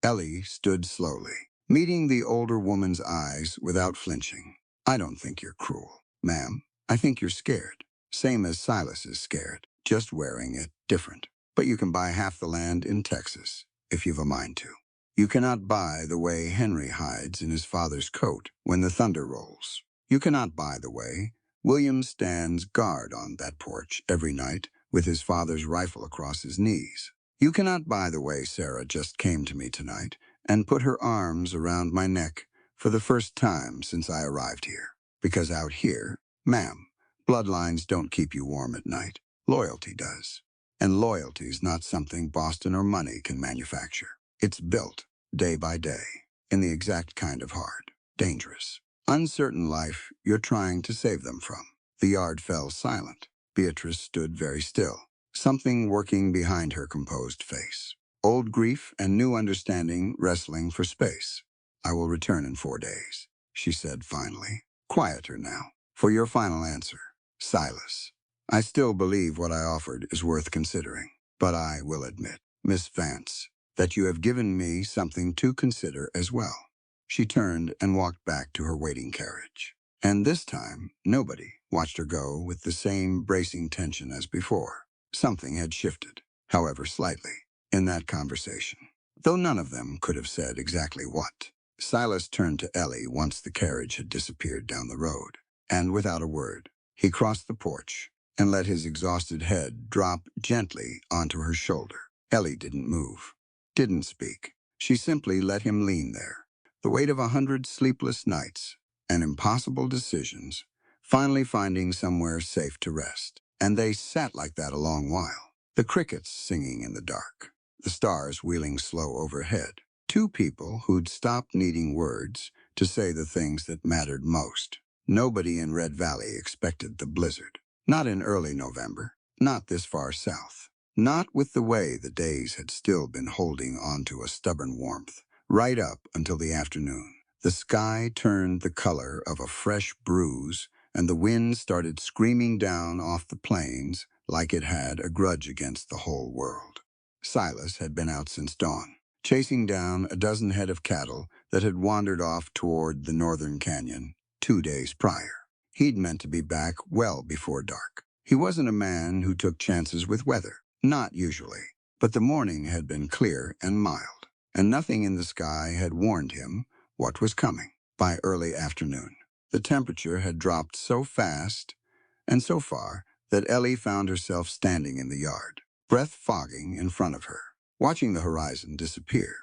Ellie stood slowly, meeting the older woman's eyes without flinching. I don't think you're cruel, ma'am. I think you're scared. Same as Silas is scared, just wearing it different. But you can buy half the land in Texas, if you've a mind to. You cannot buy the way Henry hides in his father's coat when the thunder rolls. You cannot buy the way William stands guard on that porch every night with his father's rifle across his knees. You cannot buy the way Sarah just came to me tonight and put her arms around my neck for the first time since I arrived here. Because out here, ma'am, bloodlines don't keep you warm at night. Loyalty does. And loyalty's not something Boston or money can manufacture. It's built, day by day, in the exact kind of hard, dangerous, uncertain life you're trying to save them from. The yard fell silent. Beatrice stood very still, something working behind her composed face. Old grief and new understanding wrestling for space. I will return in 4 days, she said finally, quieter now. For your final answer, Silas. I still believe what I offered is worth considering, but I will admit, Miss Vance, that you have given me something to consider as well. She turned and walked back to her waiting carriage. And this time, nobody watched her go with the same bracing tension as before. Something had shifted, however slightly, in that conversation, though none of them could have said exactly what. Silas turned to Ellie once the carriage had disappeared down the road, and without a word, he crossed the porch and let his exhausted head drop gently onto her shoulder. Ellie didn't move, didn't speak. She simply let him lean there, the weight of 100 sleepless nights and impossible decisions, finally finding somewhere safe to rest. And they sat like that a long while, the crickets singing in the dark, the stars wheeling slow overhead. Two people who'd stopped needing words to say the things that mattered most. Nobody in Red Valley expected the blizzard. Not in early November, not this far south. Not with the way the days had still been holding on to a stubborn warmth, right up until the afternoon. The sky turned the color of a fresh bruise, and the wind started screaming down off the plains like it had a grudge against the whole world. Silas had been out since dawn, chasing down a dozen head of cattle that had wandered off toward the northern canyon 2 days prior. He'd meant to be back well before dark. He wasn't a man who took chances with weather, not usually, but the morning had been clear and mild, and nothing in the sky had warned him what was coming. By early afternoon, the temperature had dropped so fast and so far that Ellie found herself standing in the yard, breath fogging in front of her, watching the horizon disappear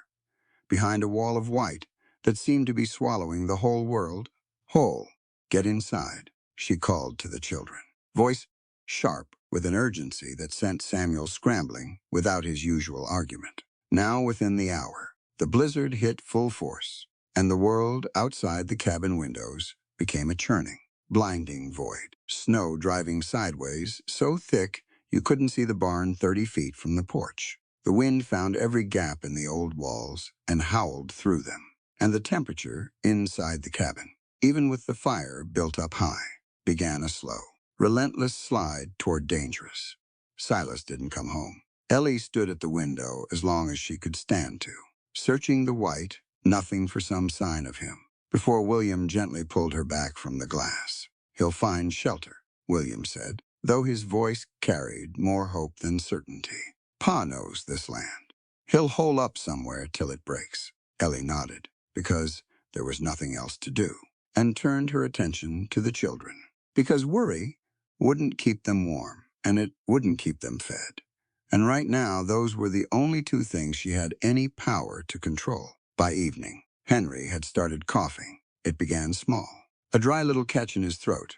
behind a wall of white that seemed to be swallowing the whole world "Hole, get inside," she called to the children. Voice sharp with an urgency that sent Samuel scrambling without his usual argument. Now within the hour, the blizzard hit full force, and the world outside the cabin windows became a churning, blinding void. Snow driving sideways, so thick you couldn't see the barn 30 feet from the porch. The wind found every gap in the old walls and howled through them. And the temperature inside the cabin, even with the fire built up high, began a slow, relentless slide toward dangerous. Silas didn't come home. Ellie stood at the window as long as she could stand to, searching the white, nothing for some sign of him, before William gently pulled her back from the glass. "He'll find shelter," William said, though his voice carried more hope than certainty. "Pa knows this land. He'll hole up somewhere till it breaks." Ellie nodded, because there was nothing else to do, and turned her attention to the children. Because worry wouldn't keep them warm, and it wouldn't keep them fed. And right now, those were the only two things she had any power to control. By evening, Henry had started coughing. It began small, a dry little catch in his throat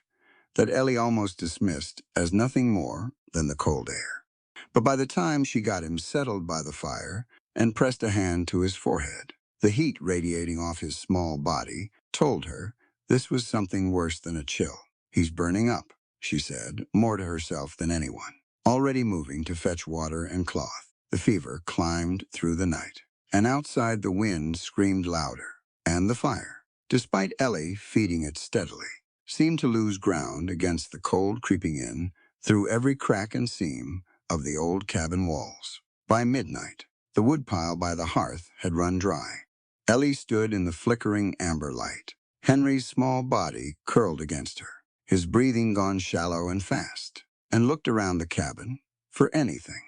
that Ellie almost dismissed as nothing more than the cold air. But by the time she got him settled by the fire and pressed a hand to his forehead, the heat radiating off his small body told her this was something worse than a chill. "He's burning up," she said, more to herself than anyone. Already moving to fetch water and cloth, the fever climbed through the night, and outside the wind screamed louder, and the fire, despite Ellie feeding it steadily, seemed to lose ground against the cold creeping in through every crack and seam of the old cabin walls. By midnight, the woodpile by the hearth had run dry. Ellie stood in the flickering amber light, Henry's small body curled against her, his breathing gone shallow and fast, and looked around the cabin for anything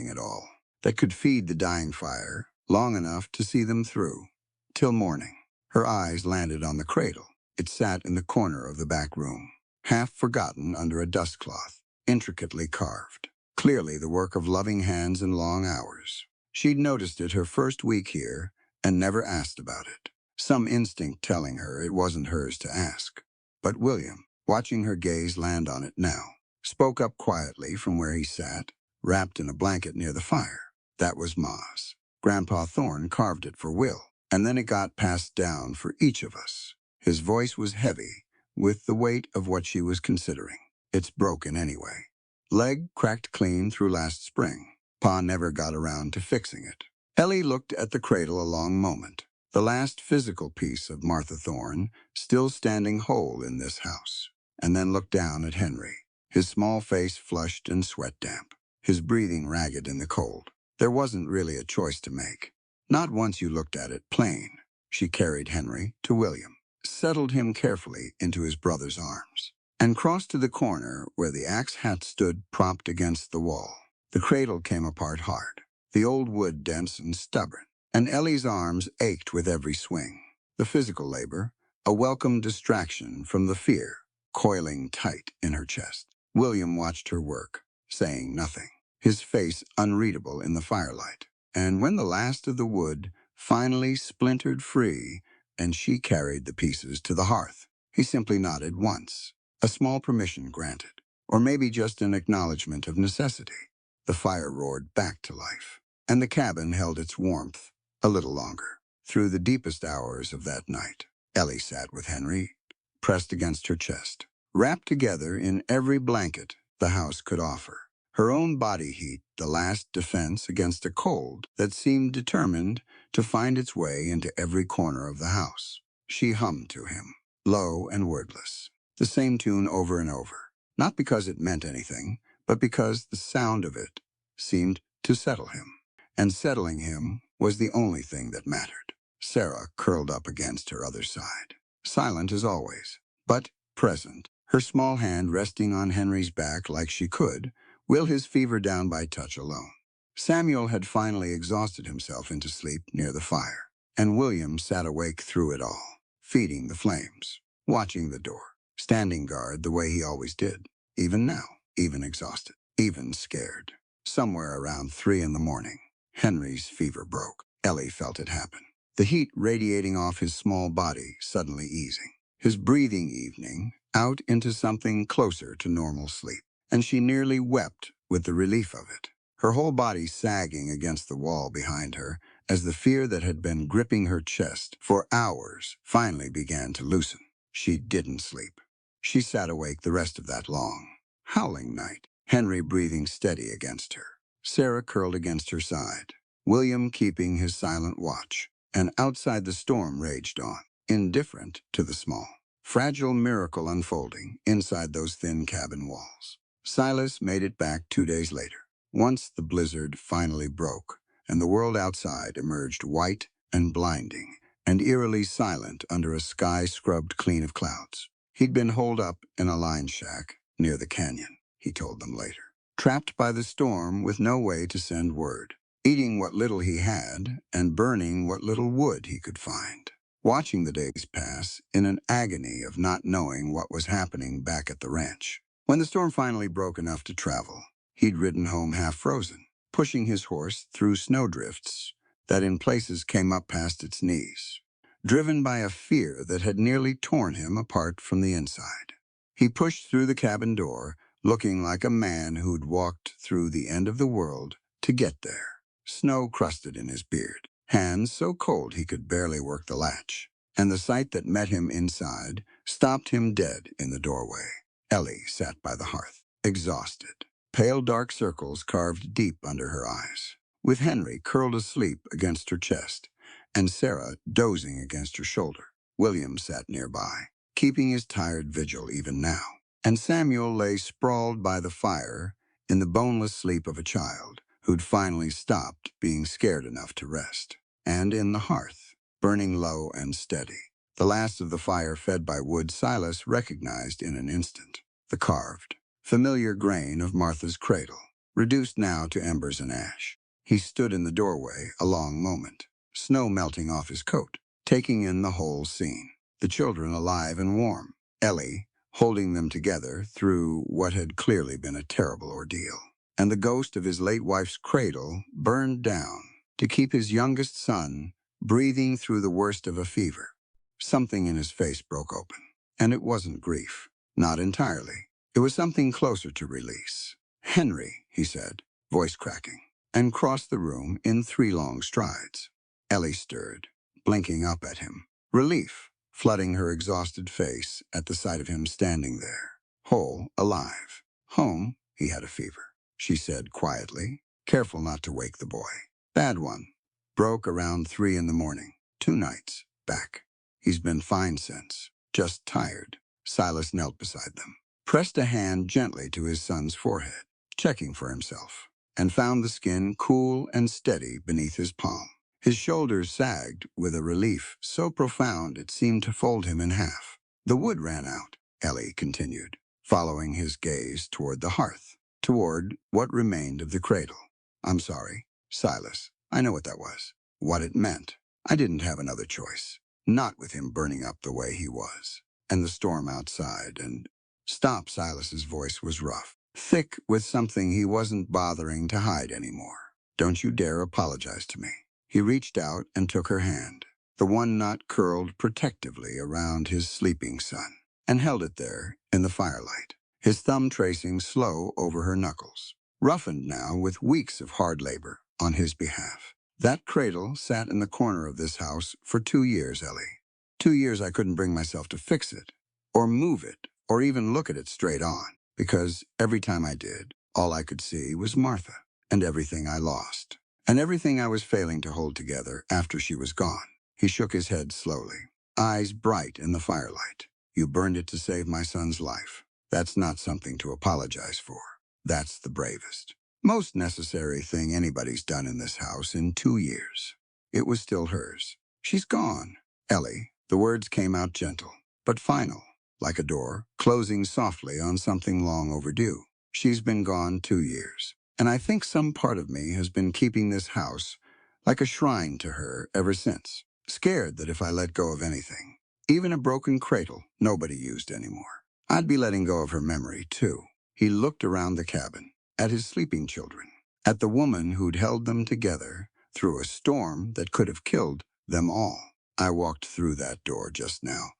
at all, that could feed the dying fire long enough to see them through, till morning. Her eyes landed on the cradle. It sat in the corner of the back room, half forgotten under a dustcloth, intricately carved. Clearly the work of loving hands and long hours. She'd noticed it her first week here and never asked about it, some instinct telling her it wasn't hers to ask. But William, watching her gaze land on it now, spoke up quietly from where he sat, wrapped in a blanket near the fire. "That was Ma's. Grandpa Thorne carved it for Will, and then it got passed down for each of us." His voice was heavy with the weight of what she was considering. "It's broken anyway. Leg cracked clean through last spring. Pa never got around to fixing it." Ellie looked at the cradle a long moment, the last physical piece of Martha Thorne still standing whole in this house, and then looked down at Henry, his small face flushed and sweat damp, his breathing ragged in the cold. There wasn't really a choice to make. Not once you looked at it plain. She carried Henry to William, settled him carefully into his brother's arms, and crossed to the corner where the axe hat stood propped against the wall. The cradle came apart hard, the old wood dense and stubborn, and Ellie's arms ached with every swing. The physical labor, a welcome distraction from the fear, coiling tight in her chest. William watched her work, saying nothing, his face unreadable in the firelight. And when the last of the wood finally splintered free and she carried the pieces to the hearth, he simply nodded once, a small permission granted, or maybe just an acknowledgement of necessity. The fire roared back to life, and the cabin held its warmth a little longer. Through the deepest hours of that night, Ellie sat with Henry, pressed against her chest, wrapped together in every blanket the house could offer. Her own body heat, the last defense against a cold that seemed determined to find its way into every corner of the house. She hummed to him, low and wordless, the same tune over and over, not because it meant anything, but because the sound of it seemed to settle him. And settling him was the only thing that mattered. Sarah curled up against her other side, silent as always, but present, her small hand resting on Henry's back like she could will his fever down by touch alone. Samuel had finally exhausted himself into sleep near the fire, and William sat awake through it all, feeding the flames, watching the door, standing guard the way he always did, even now, even exhausted, even scared. Somewhere around 3 in the morning, Henry's fever broke. Ellie felt it happen, the heat radiating off his small body suddenly easing. his breathing evening out into something closer to normal sleep, and she nearly wept with the relief of it, her whole body sagging against the wall behind her as the fear that had been gripping her chest for hours finally began to loosen. She didn't sleep. She sat awake the rest of that long, howling night, Henry breathing steady against her, Sarah curled against her side, William keeping his silent watch, and outside the storm raged on, indifferent to the small, fragile miracle unfolding inside those thin cabin walls. Silas made it back 2 days later, once the blizzard finally broke, and the world outside emerged white and blinding and eerily silent under a sky scrubbed clean of clouds. He'd been holed up in a line shack near the canyon, he told them later, trapped by the storm with no way to send word, eating what little he had and burning what little wood he could find, watching the days pass in an agony of not knowing what was happening back at the ranch. When the storm finally broke enough to travel, he'd ridden home half frozen, pushing his horse through snowdrifts that in places came up past its knees, driven by a fear that had nearly torn him apart from the inside. He pushed through the cabin door, looking like a man who'd walked through the end of the world to get there, snow crusted in his beard, hands so cold he could barely work the latch, and the sight that met him inside stopped him dead in the doorway. Ellie sat by the hearth, exhausted, pale dark circles carved deep under her eyes, with Henry curled asleep against her chest, and Sarah dozing against her shoulder. William sat nearby, keeping his tired vigil even now, and Samuel lay sprawled by the fire in the boneless sleep of a child who'd finally stopped being scared enough to rest. And in the hearth, burning low and steady, the last of the fire fed by wood Silas recognized in an instant, the carved, familiar grain of Martha's cradle, reduced now to embers and ash. He stood in the doorway a long moment, snow melting off his coat, taking in the whole scene. The children alive and warm, Ellie holding them together through what had clearly been a terrible ordeal, and the ghost of his late wife's cradle burned down to keep his youngest son breathing through the worst of a fever. Something in his face broke open, and it wasn't grief, not entirely. It was something closer to release. "Henry," he said, voice cracking, and crossed the room in 3 long strides. Ellie stirred, blinking up at him, relief flooding her exhausted face at the sight of him standing there, whole, alive. "Home, he had a fever," she said quietly, careful not to wake the boy. "Bad one. Broke around 3 in the morning. 2 nights back. He's been fine since. Just tired." Silas knelt beside them, pressed a hand gently to his son's forehead, checking for himself, and found the skin cool and steady beneath his palm. His shoulders sagged with a relief so profound it seemed to fold him in half. "The wood ran out," Ellie continued, following his gaze toward the hearth, toward what remained of the cradle. "I'm sorry, Silas. I know what that was, what it meant. I didn't have another choice. Not with him burning up the way he was, and the storm outside, and—" "Stop," Silas's voice was rough, thick with something he wasn't bothering to hide anymore. "Don't you dare apologize to me." He reached out and took her hand, the one knot curled protectively around his sleeping son, and held it there in the firelight, his thumb tracing slow over her knuckles, roughened now with weeks of hard labor on his behalf. "That cradle sat in the corner of this house for 2 years, Ellie. 2 years I couldn't bring myself to fix it, or move it, or even look at it straight on, because every time I did, all I could see was Martha, and everything I lost, and everything I was failing to hold together after she was gone." He shook his head slowly, eyes bright in the firelight. "You burned it to save my son's life. That's not something to apologize for. That's the bravest, most necessary thing anybody's done in this house in 2 years. It was still hers. She's gone." "Ellie," the words came out gentle, but final, like a door closing softly on something long overdue. "She's been gone 2 years, and I think some part of me has been keeping this house like a shrine to her ever since, scared that if I let go of anything, even a broken cradle nobody used anymore, I'd be letting go of her memory too." He looked around the cabin, at his sleeping children, at the woman who'd held them together through a storm that could have killed them all. "I walked through that door just now,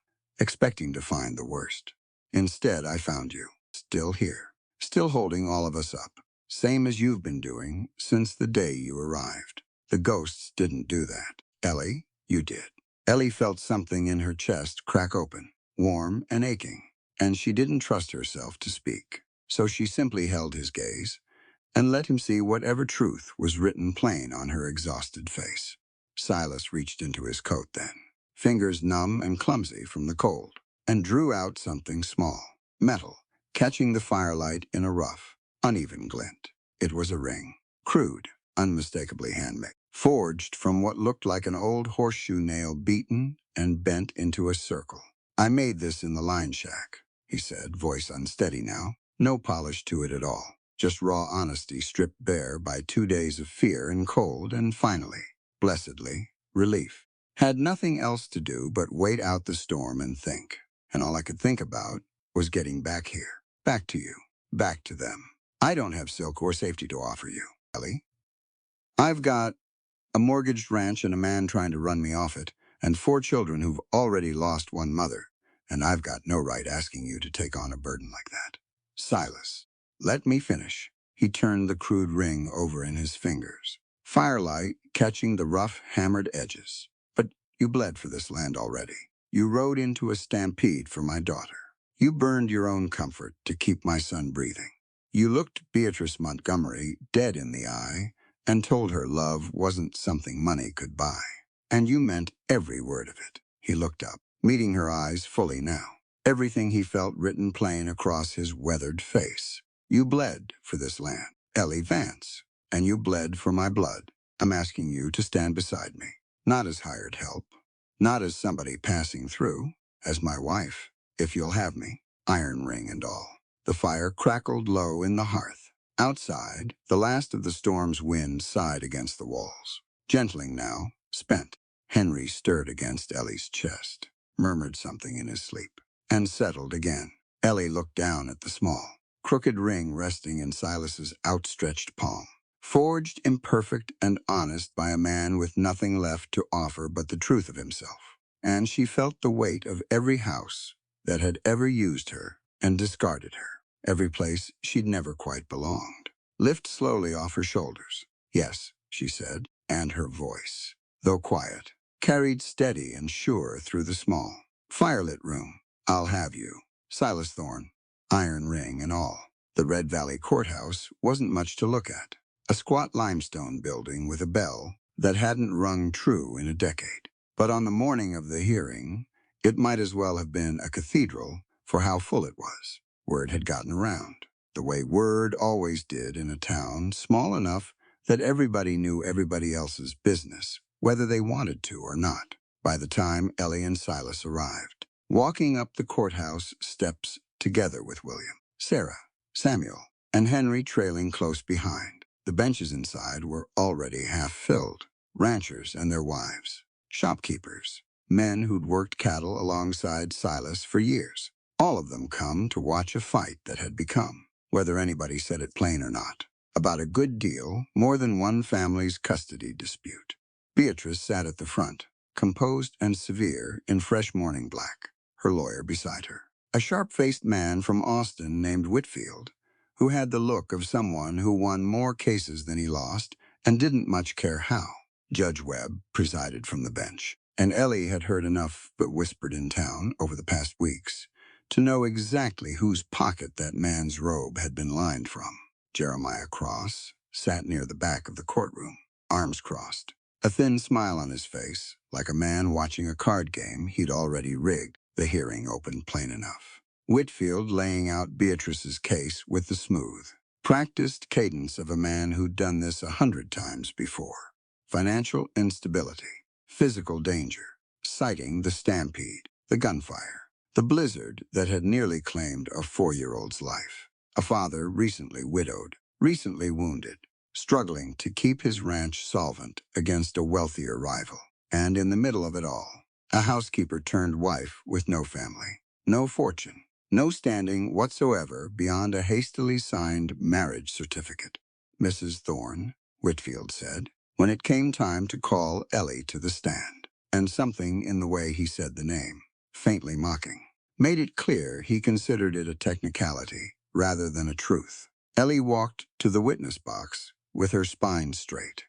expecting to find the worst. Instead, I found you, still here, still holding all of us up, same as you've been doing since the day you arrived. The ghosts didn't do that. Ellie, you did. Ellie felt something in her chest crack open, warm and aching, and she didn't trust herself to speak. So she simply held his gaze and let him see whatever truth was written plain on her exhausted face. Silas reached into his coat then, fingers numb and clumsy from the cold, and drew out something small, metal, catching the firelight in a rough, uneven glint. It was a ring, crude, unmistakably handmade, forged from what looked like an old horseshoe nail beaten and bent into a circle. I made this in the line shack, he said, voice unsteady now, no polish to it at all. Just raw honesty stripped bare by 2 days of fear and cold, and finally, blessedly, relief. Had nothing else to do but wait out the storm and think. And all I could think about was getting back here, back to you, back to them. I don't have silk or safety to offer you, Ellie. I've got a mortgaged ranch and a man trying to run me off it, and 4 children who've already lost one mother, and I've got no right asking you to take on a burden like that. Silas, let me finish. He turned the crude ring over in his fingers, firelight catching the rough, hammered edges. But you bled for this land already. You rode into a stampede for my daughter. You burned your own comfort to keep my son breathing. You looked Beatrice Montgomery dead in the eye and told her love wasn't something money could buy. And you meant every word of it. He looked up, meeting her eyes fully now, everything he felt written plain across his weathered face. You bled for this land, Ellie Vance, and you bled for my blood. I'm asking you to stand beside me, not as hired help, not as somebody passing through, as my wife, if you'll have me, iron ring and all. The fire crackled low in the hearth. Outside, the last of the storm's wind sighed against the walls. Gentling now, spent, Henry stirred against Ellie's chest, murmured something in his sleep, and settled again. Ellie looked down at the small, crooked ring resting in Silas's outstretched palm. Forged imperfect and honest by a man with nothing left to offer but the truth of himself. And she felt the weight of every house that had ever used her and discarded her. Every place she'd never quite belonged. Lift slowly off her shoulders. Yes, she said, and her voice, though quiet, carried steady and sure through the small, firelit room. I'll have you. Silas Thorne, iron ring and all. The Red Valley Courthouse wasn't much to look at. A squat limestone building with a bell that hadn't rung true in a decade. But on the morning of the hearing, it might as well have been a cathedral for how full it was. Word had gotten around, the way word always did in a town small enough that everybody knew everybody else's business, whether they wanted to or not, by the time Ellie and Silas arrived, walking up the courthouse steps together with William, Sarah, Samuel, and Henry trailing close behind. The benches inside were already half filled, ranchers and their wives, shopkeepers, men who'd worked cattle alongside Silas for years. All of them come to watch a fight that had become, whether anybody said it plain or not, about a good deal more than one family's custody dispute. Beatrice sat at the front, composed and severe in fresh morning black, her lawyer beside her. A sharp-faced man from Austin named Whitfield, who had the look of someone who won more cases than he lost and didn't much care how. Judge Webb presided from the bench, and Ellie had heard enough but whispered in town over the past weeks to know exactly whose pocket that man's robe had been lined from. Jeremiah Cross sat near the back of the courtroom, arms crossed, a thin smile on his face, like a man watching a card game he'd already rigged. The hearing opened plain enough. Whitfield laying out Beatrice's case with the smooth, practiced cadence of a man who'd done this 100 times before. Financial instability, physical danger, citing the stampede, the gunfire, the blizzard that had nearly claimed a 4-year-old's life. A father recently widowed, recently wounded, struggling to keep his ranch solvent against a wealthier rival. And in the middle of it all, a housekeeper turned wife with no family, no fortune, no standing whatsoever beyond a hastily signed marriage certificate. Mrs. Thorne, Whitfield said, when it came time to call Ellie to the stand, and something in the way he said the name faintly mocking, made it clear he considered it a technicality rather than a truth. Ellie walked to the witness box with her spine straight,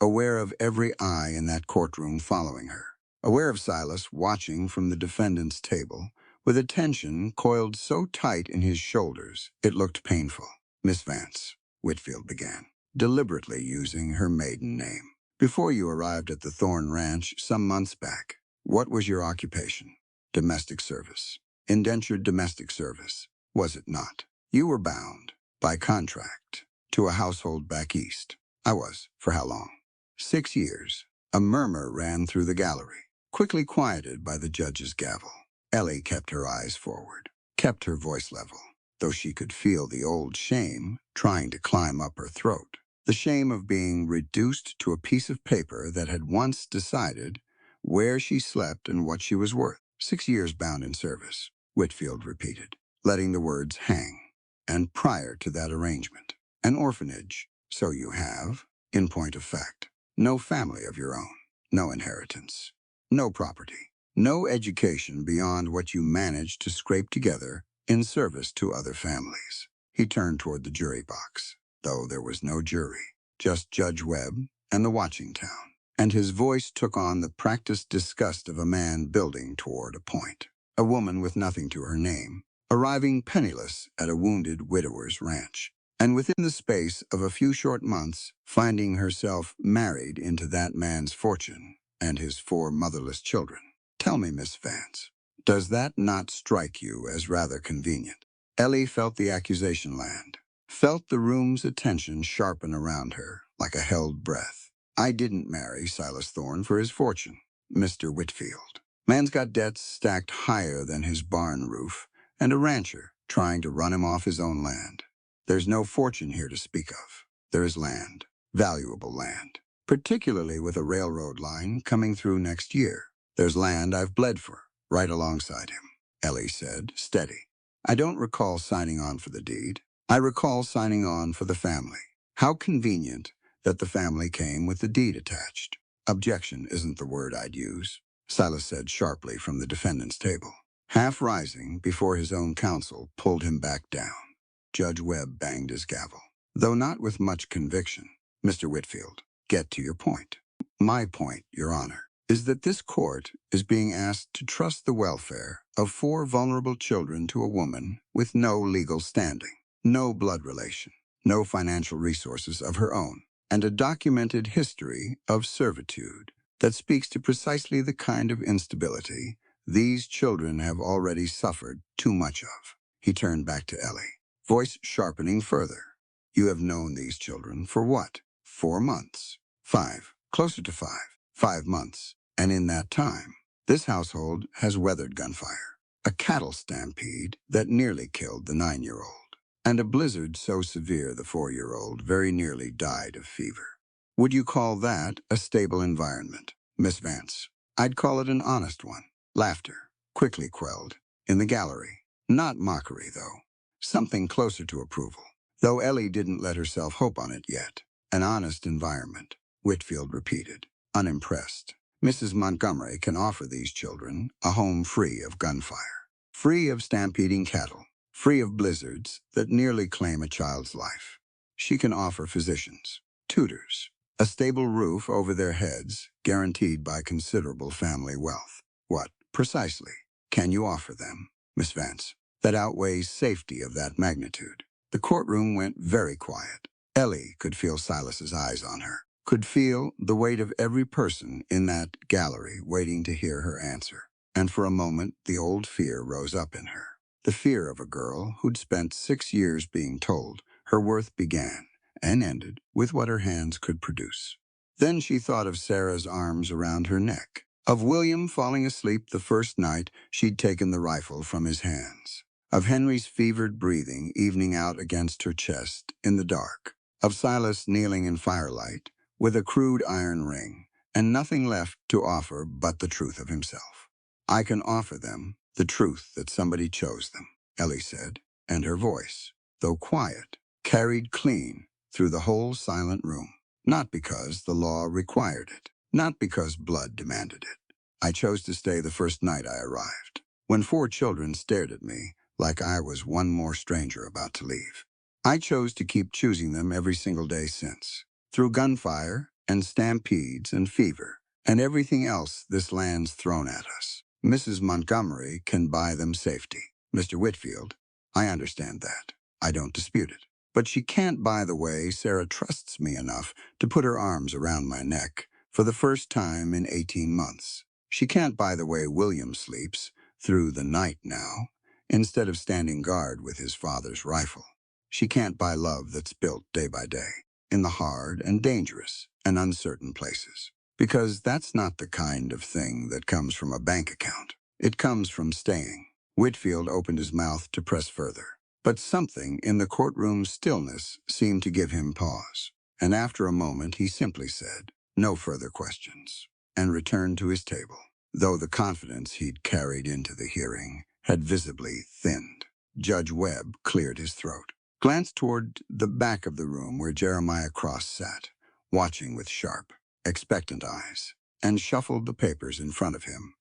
aware of every eye in that courtroom following her, aware of Silas watching from the defendant's table, with attention coiled so tight in his shoulders it looked painful. "Miss Vance," Whitfield began, deliberately using her maiden name. "Before you arrived at the Thorn Ranch some months back, what was your occupation?" "Domestic service. Indentured domestic service, was it not? You were bound, by contract, to a household back east." "I was. For how long?" "6 years." A murmur ran through the gallery, quickly quieted by the judge's gavel. Ellie kept her eyes forward, kept her voice level, though she could feel the old shame trying to climb up her throat. The shame of being reduced to a piece of paper that had once decided where she slept and what she was worth. "6 years bound in service," Whitfield repeated, letting the words hang. "And prior to that arrangement, an orphanage, so you have, in point of fact. No family of your own, no inheritance, no property, no education beyond what you managed to scrape together in service to other families." He turned toward the jury box, though there was no jury, just Judge Webb and the watching town, and his voice took on the practiced disgust of a man building toward a point. A woman with nothing to her name, arriving penniless at a wounded widower's ranch, and within the space of a few short months finding herself married into that man's fortune and his 4 motherless children. "Tell me, Miss Vance, does that not strike you as rather convenient?" Ellie felt the accusation land, felt the room's attention sharpen around her like a held breath. "I didn't marry Silas Thorne for his fortune, Mr. Whitfield. Man's got debts stacked higher than his barn roof, and a rancher trying to run him off his own land. There's no fortune here to speak of. There is land, valuable land, particularly with a railroad line coming through next year. There's land I've bled for, right alongside him," Ellie said, steady. "I don't recall signing on for the deed. I recall signing on for the family. How convenient that the family came with the deed attached." "Objection isn't the word I'd use," Silas said sharply from the defendant's table, half rising before his own counsel pulled him back down. Judge Webb banged his gavel, though not with much conviction. "Mr. Whitfield, get to your point." "My point, Your Honor, is that this court is being asked to trust the welfare of 4 vulnerable children to a woman with no legal standing, no blood relation, no financial resources of her own, and a documented history of servitude that speaks to precisely the kind of instability these children have already suffered too much of." He turned back to Ellie, voice sharpening further. "You have known these children for what? 4 months. 5. Closer to 5. 5 months. And in that time, this household has weathered gunfire, a cattle stampede that nearly killed the 9-year-old, and a blizzard so severe the 4-year-old very nearly died of fever. Would you call that a stable environment, Miss Vance?" "I'd call it an honest one." Laughter, quickly quelled, in the gallery. Not mockery, though. Something closer to approval, though Ellie didn't let herself hope on it yet. "An honest environment," Whitfield repeated, unimpressed. "Mrs. Montgomery can offer these children a home free of gunfire, free of stampeding cattle, free of blizzards that nearly claim a child's life. She can offer physicians, tutors, a stable roof over their heads, guaranteed by considerable family wealth. What, precisely, can you offer them, Miss Vance, that outweighs safety of that magnitude?" The courtroom went very quiet. Ellie could feel Silas's eyes on her, could feel the weight of every person in that gallery waiting to hear her answer. And for a moment, the old fear rose up in her. The fear of a girl who'd spent 6 years being told her worth began and ended with what her hands could produce. Then she thought of Sarah's arms around her neck, of William falling asleep the first night she'd taken the rifle from his hands, of Henry's fevered breathing evening out against her chest in the dark, of Silas kneeling in firelight with a crude iron ring and nothing left to offer but the truth of himself. "I can offer them the truth that somebody chose them," Ellie said, and her voice, though quiet, carried clean through the whole silent room. "Not because the law required it, not because blood demanded it. I chose to stay the first night I arrived. when 4 children stared at me like I was one more stranger about to leave. I chose to keep choosing them every single day since, through gunfire and stampedes and fever, and everything else this land's thrown at us. Mrs. Montgomery can buy them safety. Mr. Whitfield, I understand that. I don't dispute it. But she can't buy the way Sarah trusts me enough to put her arms around my neck for the first time in 18 months. She can't buy the way William sleeps through the night now, instead of standing guard with his father's rifle. She can't buy love that's built day by day, in the hard and dangerous and uncertain places. Because that's not the kind of thing that comes from a bank account. It comes from staying. Whitfield opened his mouth to press further, but something in the courtroom's stillness seemed to give him pause. And after a moment, he simply said, "No further questions," and returned to his table, though the confidence he'd carried into the hearing had visibly thinned. Judge Webb cleared his throat, glanced toward the back of the room where Jeremiah Cross sat, watching with sharp, expectant eyes, and shuffled the papers in front of him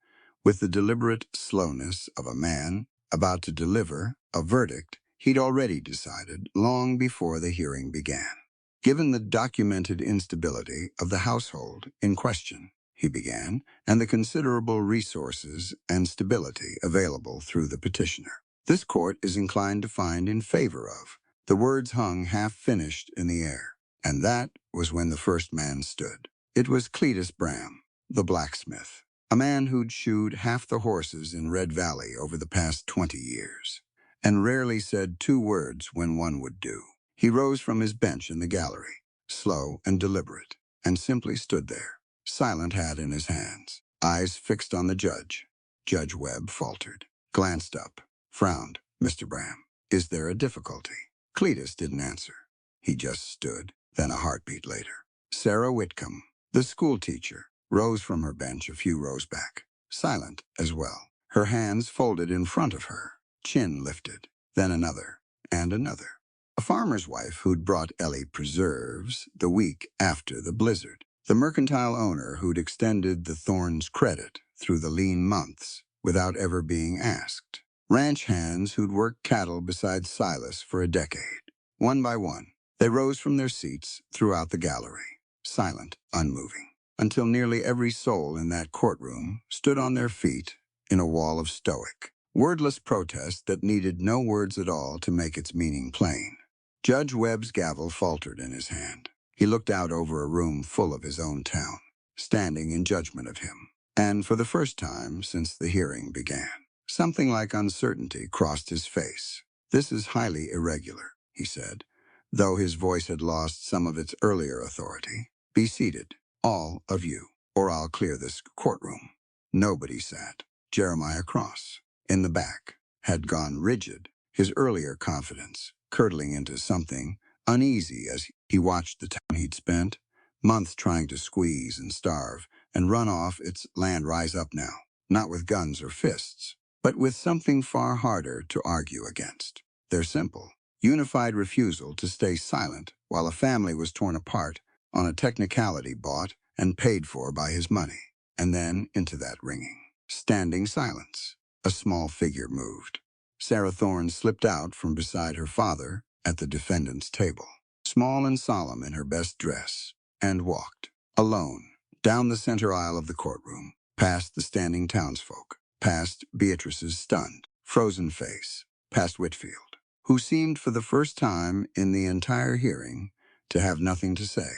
with the deliberate slowness of a man about to deliver a verdict he'd already decided long before the hearing began. Given the documented instability of the household in question, he began, and the considerable resources and stability available through the petitioner, this court is inclined to find in favor of. The words hung half-finished in the air, and that was when the first man stood. It was Cletus Bram, the blacksmith, a man who'd shoed half the horses in Red Valley over the past 20 years, and rarely said 2 words when one would do. He rose from his bench in the gallery, slow and deliberate, and simply stood there, silent hat in his hands, eyes fixed on the judge. Judge Webb faltered, glanced up, frowned. "Mr. Bram, is there a difficulty?" Cletus didn't answer. He just stood. Then a heartbeat later, Sarah Whitcomb, the schoolteacher, rose from her bench a few rows back, silent as well, her hands folded in front of her, chin lifted. Then another, and another. A farmer's wife who'd brought Ellie preserves the week after the blizzard. The mercantile owner who'd extended the Thorns credit through the lean months without ever being asked. Ranch hands who'd worked cattle beside Silas for a decade. One by one, they rose from their seats throughout the gallery, silent, unmoving, until nearly every soul in that courtroom stood on their feet in a wall of stoic, wordless protest that needed no words at all to make its meaning plain. Judge Webb's gavel faltered in his hand. He looked out over a room full of his own town, standing in judgment of him. And for the first time since the hearing began, something like uncertainty crossed his face. "This is highly irregular," he said, though his voice had lost some of its earlier authority. "Be seated, all of you, or I'll clear this courtroom." Nobody sat. Jeremiah Cross, in the back, had gone rigid, his earlier confidence curdling into something uneasy as he watched the town he'd spent months trying to squeeze and starve and run off its land rise up now, not with guns or fists, but with something far harder to argue against. Their simple, unified refusal to stay silent while a family was torn apart on a technicality bought and paid for by his money. And then into that ringing, standing silence, a small figure moved. Sarah Thorne slipped out from beside her father at the defendant's table, small and solemn in her best dress, and walked, alone, down the center aisle of the courtroom, past the standing townsfolk, past Beatrice's stunned, frozen face, past Whitfield, who seemed for the first time in the entire hearing to have nothing to say.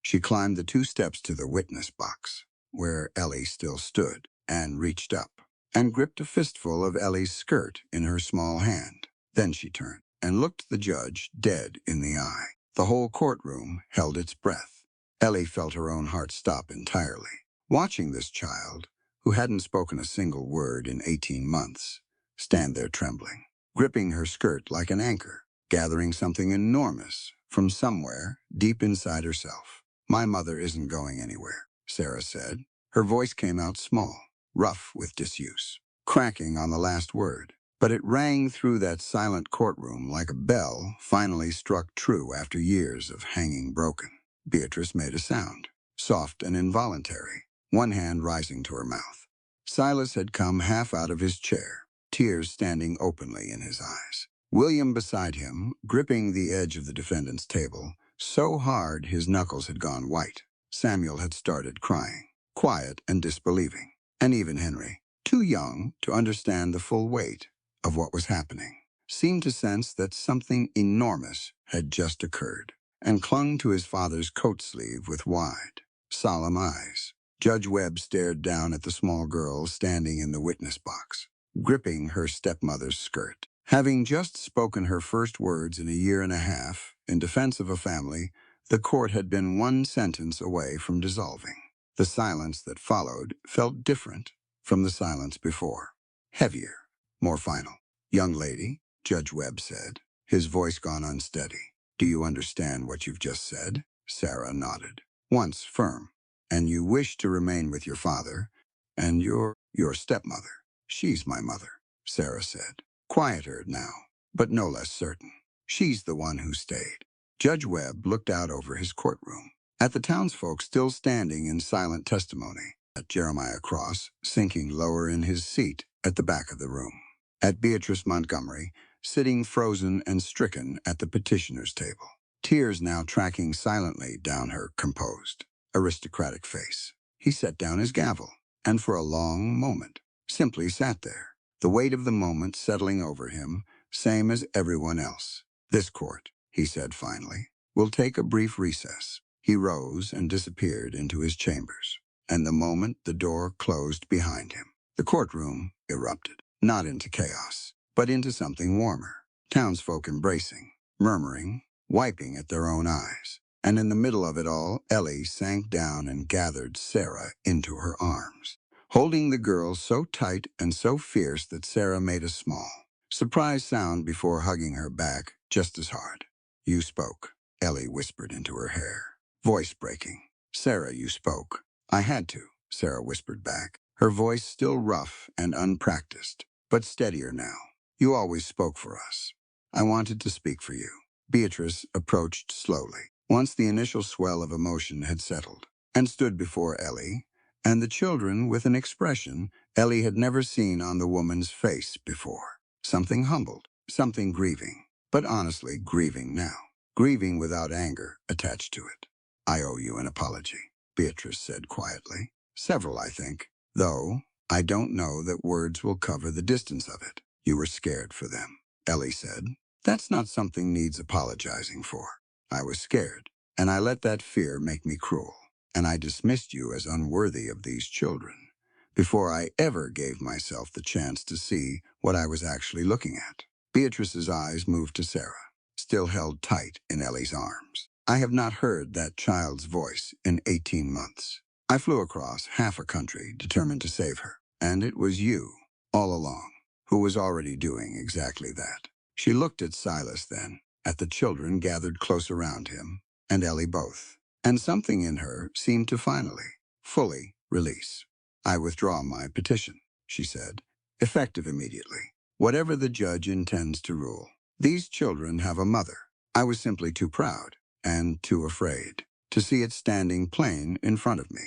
She climbed the 2 steps to the witness box, where Ellie still stood, and reached up, and gripped a fistful of Ellie's skirt in her small hand. Then she turned and looked the judge dead in the eye. The whole courtroom held its breath. Ellie felt her own heart stop entirely. Watching this child, who hadn't spoken a single word in 18 months, stand there trembling, gripping her skirt like an anchor, gathering something enormous from somewhere deep inside herself. "My mother isn't going anywhere," Sarah said. Her voice came out small, rough with disuse, cracking on the last word. But it rang through that silent courtroom like a bell finally struck true after years of hanging broken. Beatrice made a sound, soft and involuntary, one hand rising to her mouth. Silas had come half out of his chair, tears standing openly in his eyes. William beside him, gripping the edge of the defendant's table, so hard his knuckles had gone white. Samuel had started crying, quiet and disbelieving. And even Henry, too young to understand the full weight of what was happening, seemed to sense that something enormous had just occurred, and clung to his father's coat sleeve with wide, solemn eyes. Judge Webb stared down at the small girl standing in the witness box, gripping her stepmother's skirt. Having just spoken her first words in a year and a half in defense of a family, the court had been one sentence away from dissolving. The silence that followed felt different from the silence before. Heavier, more final. "Young lady," Judge Webb said, his voice gone unsteady. "Do you understand what you've just said?" Sarah nodded, once firm. "And you wish to remain with your father and your stepmother." "She's my mother," Sarah said, quieter now, but no less certain. "She's the one who stayed." Judge Webb looked out over his courtroom, at the townsfolk still standing in silent testimony, at Jeremiah Cross sinking lower in his seat at the back of the room, at Beatrice Montgomery sitting frozen and stricken at the petitioner's table, tears now tracking silently down her composed, aristocratic face. He set down his gavel, and for a long moment simply sat there, the weight of the moment settling over him, same as everyone else. "This court," he said finally, "will take a brief recess." He rose and disappeared into his chambers, and the moment the door closed behind him, the courtroom erupted, not into chaos, but into something warmer. Townsfolk embracing, murmuring, wiping at their own eyes. And in the middle of it all, Ellie sank down and gathered Sarah into her arms, holding the girl so tight and so fierce that Sarah made a small, surprised sound before hugging her back just as hard. "You spoke," Ellie whispered into her hair, voice breaking. "Sarah, you spoke." "I had to," Sarah whispered back, her voice still rough and unpracticed, but steadier now. "You always spoke for us. I wanted to speak for you." Beatrice approached slowly, once the initial swell of emotion had settled, and stood before Ellie and the children with an expression Ellie had never seen on the woman's face before. Something humbled, something grieving, but honestly grieving now. Grieving without anger attached to it. "I owe you an apology," Beatrice said quietly. "Several, I think, though I don't know that words will cover the distance of it." "You were scared for them," Ellie said. "That's not something needs apologizing for." "I was scared, and I let that fear make me cruel, and I dismissed you as unworthy of these children, before I ever gave myself the chance to see what I was actually looking at." Beatrice's eyes moved to Sarah, still held tight in Ellie's arms. "I have not heard that child's voice in 18 months. I flew across half a country determined to save her, and it was you, all along, who was already doing exactly that." She looked at Silas then, at the children gathered close around him, and Ellie both, and something in her seemed to finally, fully release. "I withdraw my petition," she said, "effective immediately. Whatever the judge intends to rule. These children have a mother. I was simply too proud, and too afraid, to see it standing plain in front of me."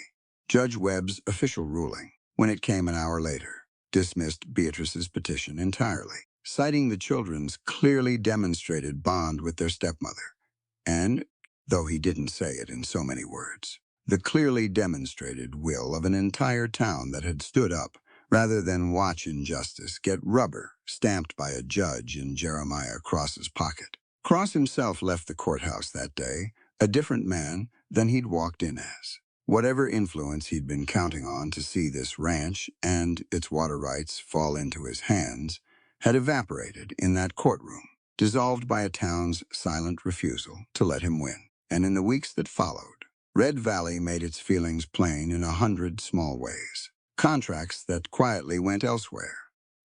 Judge Webb's official ruling, when it came an hour later, dismissed Beatrice's petition entirely, citing the children's clearly demonstrated bond with their stepmother, and, though he didn't say it in so many words, the clearly demonstrated will of an entire town that had stood up rather than watch injustice get rubber stamped by a judge in Jeremiah Cross's pocket. Cross himself left the courthouse that day a different man than he'd walked in as. Whatever influence he'd been counting on to see this ranch and its water rights fall into his hands had evaporated in that courtroom, dissolved by a town's silent refusal to let him win. And in the weeks that followed, Red Valley made its feelings plain in 100 small ways. Contracts that quietly went elsewhere.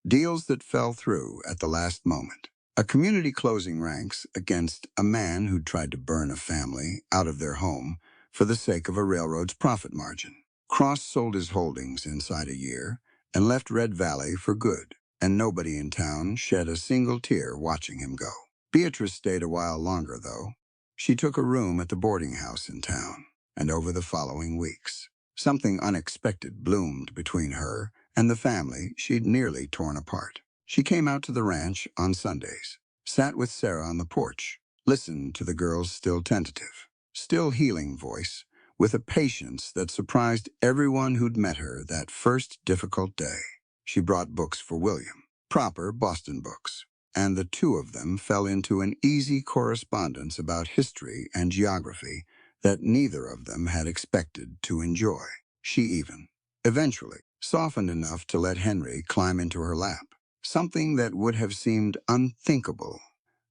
Deals that fell through at the last moment. A community closing ranks against a man who'd tried to burn a family out of their home for the sake of a railroad's profit margin. Cross sold his holdings inside a year and left Red Valley for good, and nobody in town shed a single tear watching him go. Beatrice stayed a while longer, though. She took a room at the boarding house in town, and over the following weeks, something unexpected bloomed between her and the family she'd nearly torn apart. She came out to the ranch on Sundays, sat with Sarah on the porch, listened to the girl's still tentative, still healing voice, with a patience that surprised everyone who'd met her that first difficult day. She brought books for William, proper Boston books, and the two of them fell into an easy correspondence about history and geography that neither of them had expected to enjoy. She even, eventually, softened enough to let Henry climb into her lap, something that would have seemed unthinkable.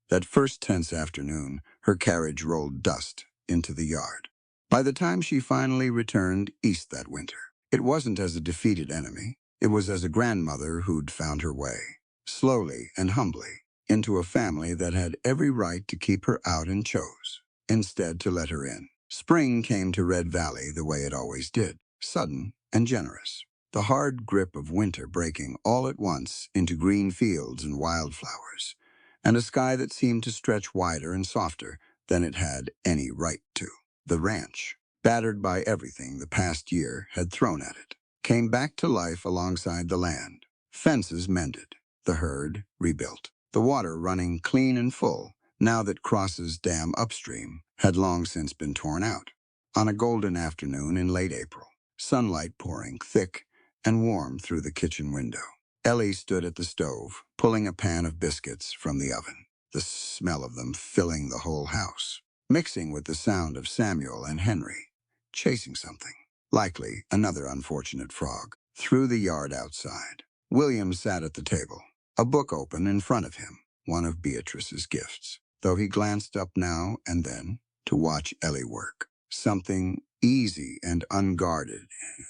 That first tense afternoon, her carriage rolled dust into the yard. By the time she finally returned east that winter, it wasn't as a defeated enemy. It was as a grandmother who'd found her way, slowly and humbly, into a family that had every right to keep her out and chose, instead to let her in. Spring came to Red Valley the way it always did, sudden and generous, the hard grip of winter breaking all at once into green fields and wildflowers, and a sky that seemed to stretch wider and softer than it had any right to. The ranch, battered by everything the past year had thrown at it, came back to life alongside the land. Fences mended, the herd rebuilt, the water running clean and full, now that Cross's dam upstream had long since been torn out. On a golden afternoon in late April, sunlight pouring thick and warm through the kitchen window, Ellie stood at the stove, pulling a pan of biscuits from the oven, the smell of them filling the whole house, mixing with the sound of Samuel and Henry, chasing something, likely another unfortunate frog, through the yard outside. William sat at the table, a book open in front of him, one of Beatrice's gifts, though he glanced up now and then to watch Ellie work. Something easy and unguarded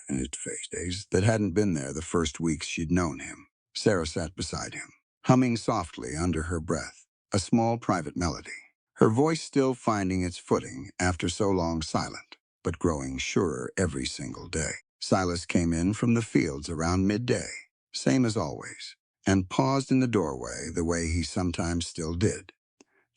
in its face days that hadn't been there the first weeks she'd known him. Sarah sat beside him, humming softly under her breath, a small private melody, her voice still finding its footing after so long silent, but growing surer every single day. Silas came in from the fields around midday, same as always, and paused in the doorway the way he sometimes still did,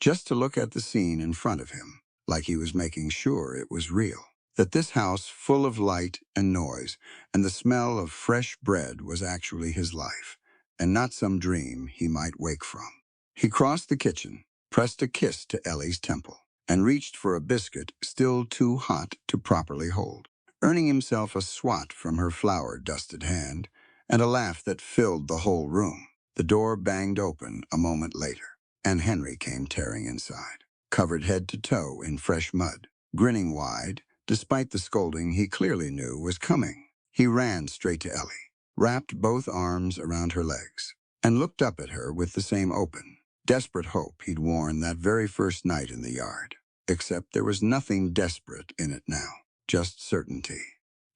just to look at the scene in front of him, like he was making sure it was real, that this house full of light and noise and the smell of fresh bread was actually his life, and not some dream he might wake from. He crossed the kitchen, pressed a kiss to Ellie's temple, and reached for a biscuit still too hot to properly hold, earning himself a swat from her flour-dusted hand and a laugh that filled the whole room. The door banged open a moment later, and Henry came tearing inside, covered head to toe in fresh mud, grinning wide, despite the scolding he clearly knew was coming. He ran straight to Ellie, wrapped both arms around her legs, and looked up at her with the same open, desperate hope he'd worn that very first night in the yard. Except there was nothing desperate in it now, just certainty,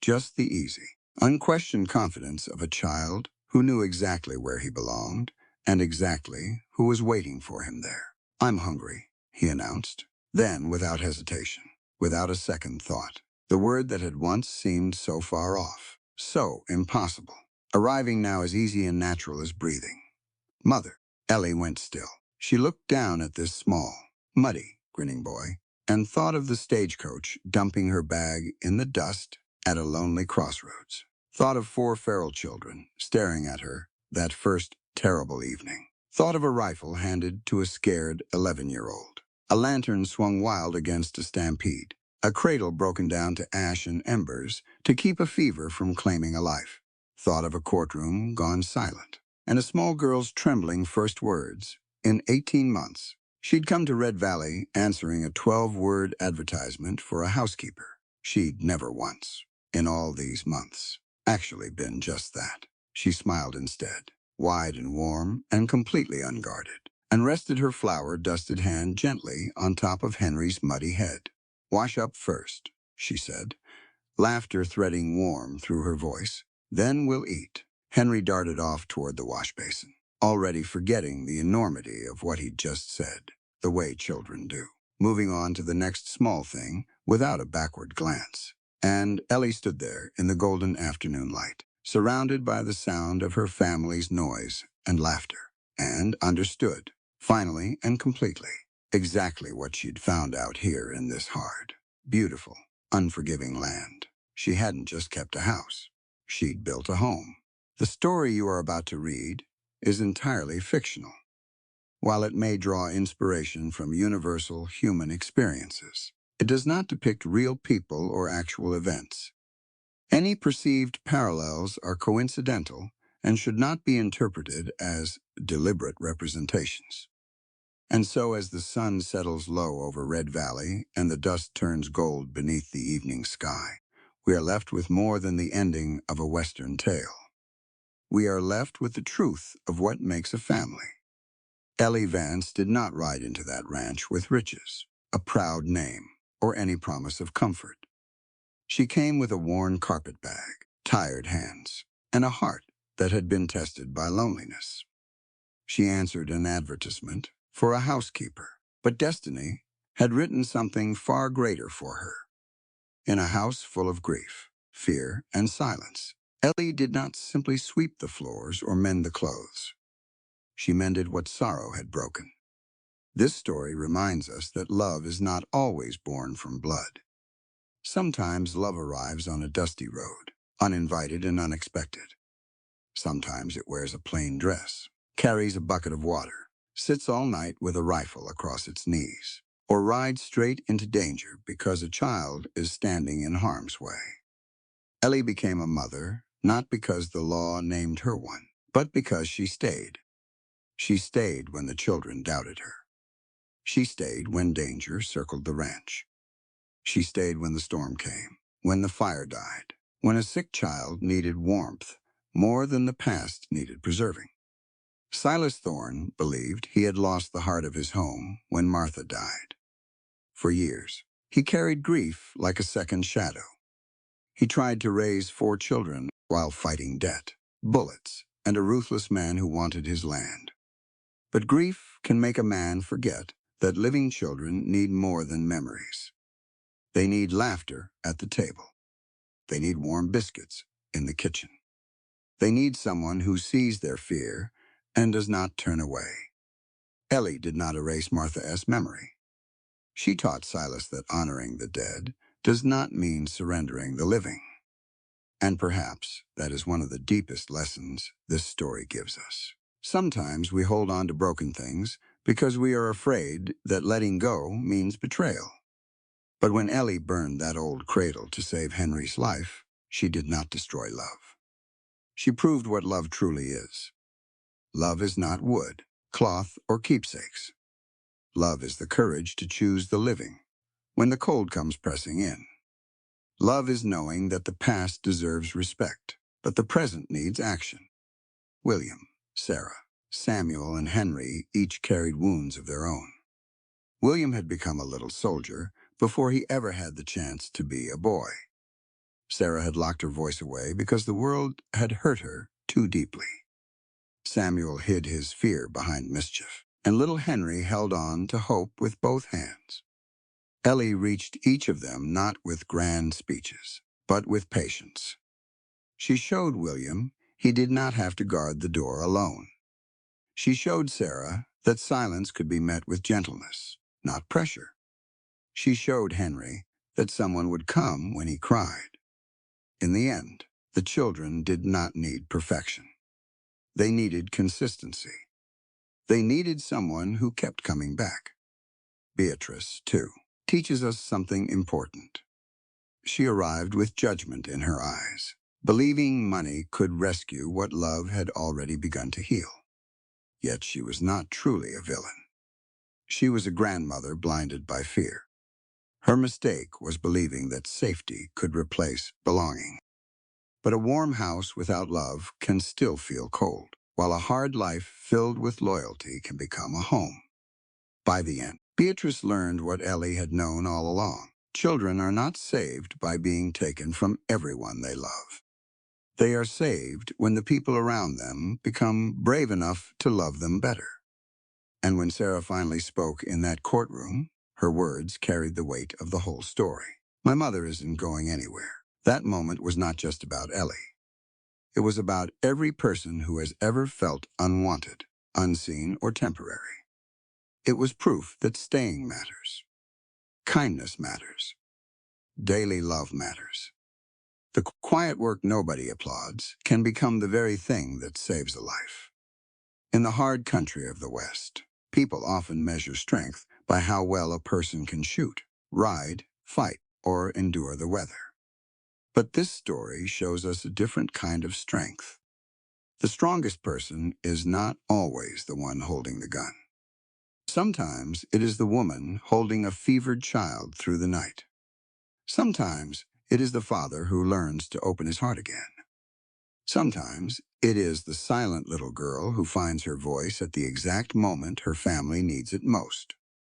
just the easy, unquestioned confidence of a child who knew exactly where he belonged and exactly who was waiting for him there. "I'm hungry," he announced. Then, without hesitation, without a second thought, the word that had once seemed so far off, so impossible, arriving now as easy and natural as breathing. "Mother." Ellie went still. She looked down at this small, muddy, grinning boy, and thought of the stagecoach dumping her bag in the dust at a lonely crossroads. Thought of 4 feral children staring at her that first terrible evening. Thought of a rifle handed to a scared 11-year-old. A lantern swung wild against a stampede. A cradle broken down to ash and embers to keep a fever from claiming a life. Thought of a courtroom gone silent, and a small girl's trembling first words. In 18 months, she'd come to Red Valley answering a 12-word advertisement for a housekeeper. She'd never once, in all these months, actually been just that. She smiled instead, wide and warm and completely unguarded, and rested her flour-dusted hand gently on top of Henry's muddy head. "Wash up first," she said, laughter threading warm through her voice. "Then we'll eat." Henry darted off toward the wash basin, already forgetting the enormity of what he'd just said, the way children do, moving on to the next small thing without a backward glance. And Ellie stood there in the golden afternoon light, surrounded by the sound of her family's noise and laughter, and understood, finally and completely, exactly what she'd found out here in this hard, beautiful, unforgiving land. She hadn't just kept a house. She'd built a home. The story you are about to read is entirely fictional, while it may draw inspiration from universal human experiences. It does not depict real people or actual events. Any perceived parallels are coincidental and should not be interpreted as deliberate representations. And so as the sun settles low over Red Valley and the dust turns gold beneath the evening sky, we are left with more than the ending of a Western tale. We are left with the truth of what makes a family. Ellie Vance did not ride into that ranch with riches, a proud name, or any promise of comfort. She came with a worn carpet bag, tired hands, and a heart that had been tested by loneliness. She answered an advertisement for a housekeeper, but destiny had written something far greater for her. In a house full of grief, fear, and silence, Ellie did not simply sweep the floors or mend the clothes. She mended what sorrow had broken. This story reminds us that love is not always born from blood. Sometimes love arrives on a dusty road, uninvited and unexpected. Sometimes it wears a plain dress, carries a bucket of water, sits all night with a rifle across its knees, or rides straight into danger because a child is standing in harm's way. Ellie became a mother, not because the law named her one, but because she stayed. She stayed when the children doubted her. She stayed when danger circled the ranch. She stayed when the storm came, when the fire died, when a sick child needed warmth more than the past needed preserving. Silas Thorne believed he had lost the heart of his home when Martha died. For years, he carried grief like a second shadow. He tried to raise 4 children while fighting debt, bullets, and a ruthless man who wanted his land. But grief can make a man forget that living children need more than memories. They need laughter at the table. They need warm biscuits in the kitchen. They need someone who sees their fear and does not turn away. Ellie did not erase Martha's memory. She taught Silas that honoring the dead does not mean surrendering the living. And perhaps that is one of the deepest lessons this story gives us. Sometimes we hold on to broken things because we are afraid that letting go means betrayal. But when Ellie burned that old cradle to save Henry's life, she did not destroy love. She proved what love truly is. Love is not wood, cloth, or keepsakes. Love is the courage to choose the living when the cold comes pressing in. Love is knowing that the past deserves respect, but the present needs action. William, Sarah, Samuel, and Henry each carried wounds of their own. William had become a little soldier before he ever had the chance to be a boy. Sarah had locked her voice away because the world had hurt her too deeply. Samuel hid his fear behind mischief, and little Henry held on to hope with both hands. Ellie reached each of them not with grand speeches, but with patience. She showed William he did not have to guard the door alone. She showed Sarah that silence could be met with gentleness, not pressure. She showed Henry that someone would come when he cried. In the end, the children did not need perfection. They needed consistency. They needed someone who kept coming back. Beatrice, too, teaches us something important. She arrived with judgment in her eyes, believing money could rescue what love had already begun to heal. Yet she was not truly a villain. She was a grandmother blinded by fear. Her mistake was believing that safety could replace belonging. But a warm house without love can still feel cold, while a hard life filled with loyalty can become a home. By the end, Beatrice learned what Ellie had known all along. Children are not saved by being taken from everyone they love. They are saved when the people around them become brave enough to love them better. And when Sarah finally spoke in that courtroom, her words carried the weight of the whole story. My mother isn't going anywhere. That moment was not just about Ellie. It was about every person who has ever felt unwanted, unseen, or temporary. It was proof that staying matters. Kindness matters. Daily love matters. The quiet work nobody applauds can become the very thing that saves a life. In the hard country of the West, people often measure strength by how well a person can shoot, ride, fight, or endure the weather. But this story shows us a different kind of strength. The strongest person is not always the one holding the gun. Sometimes it is the woman holding a fevered child through the night. Sometimes it is the father who learns to open his heart again. Sometimes it is the silent little girl who finds her voice at the exact moment her family needs it most.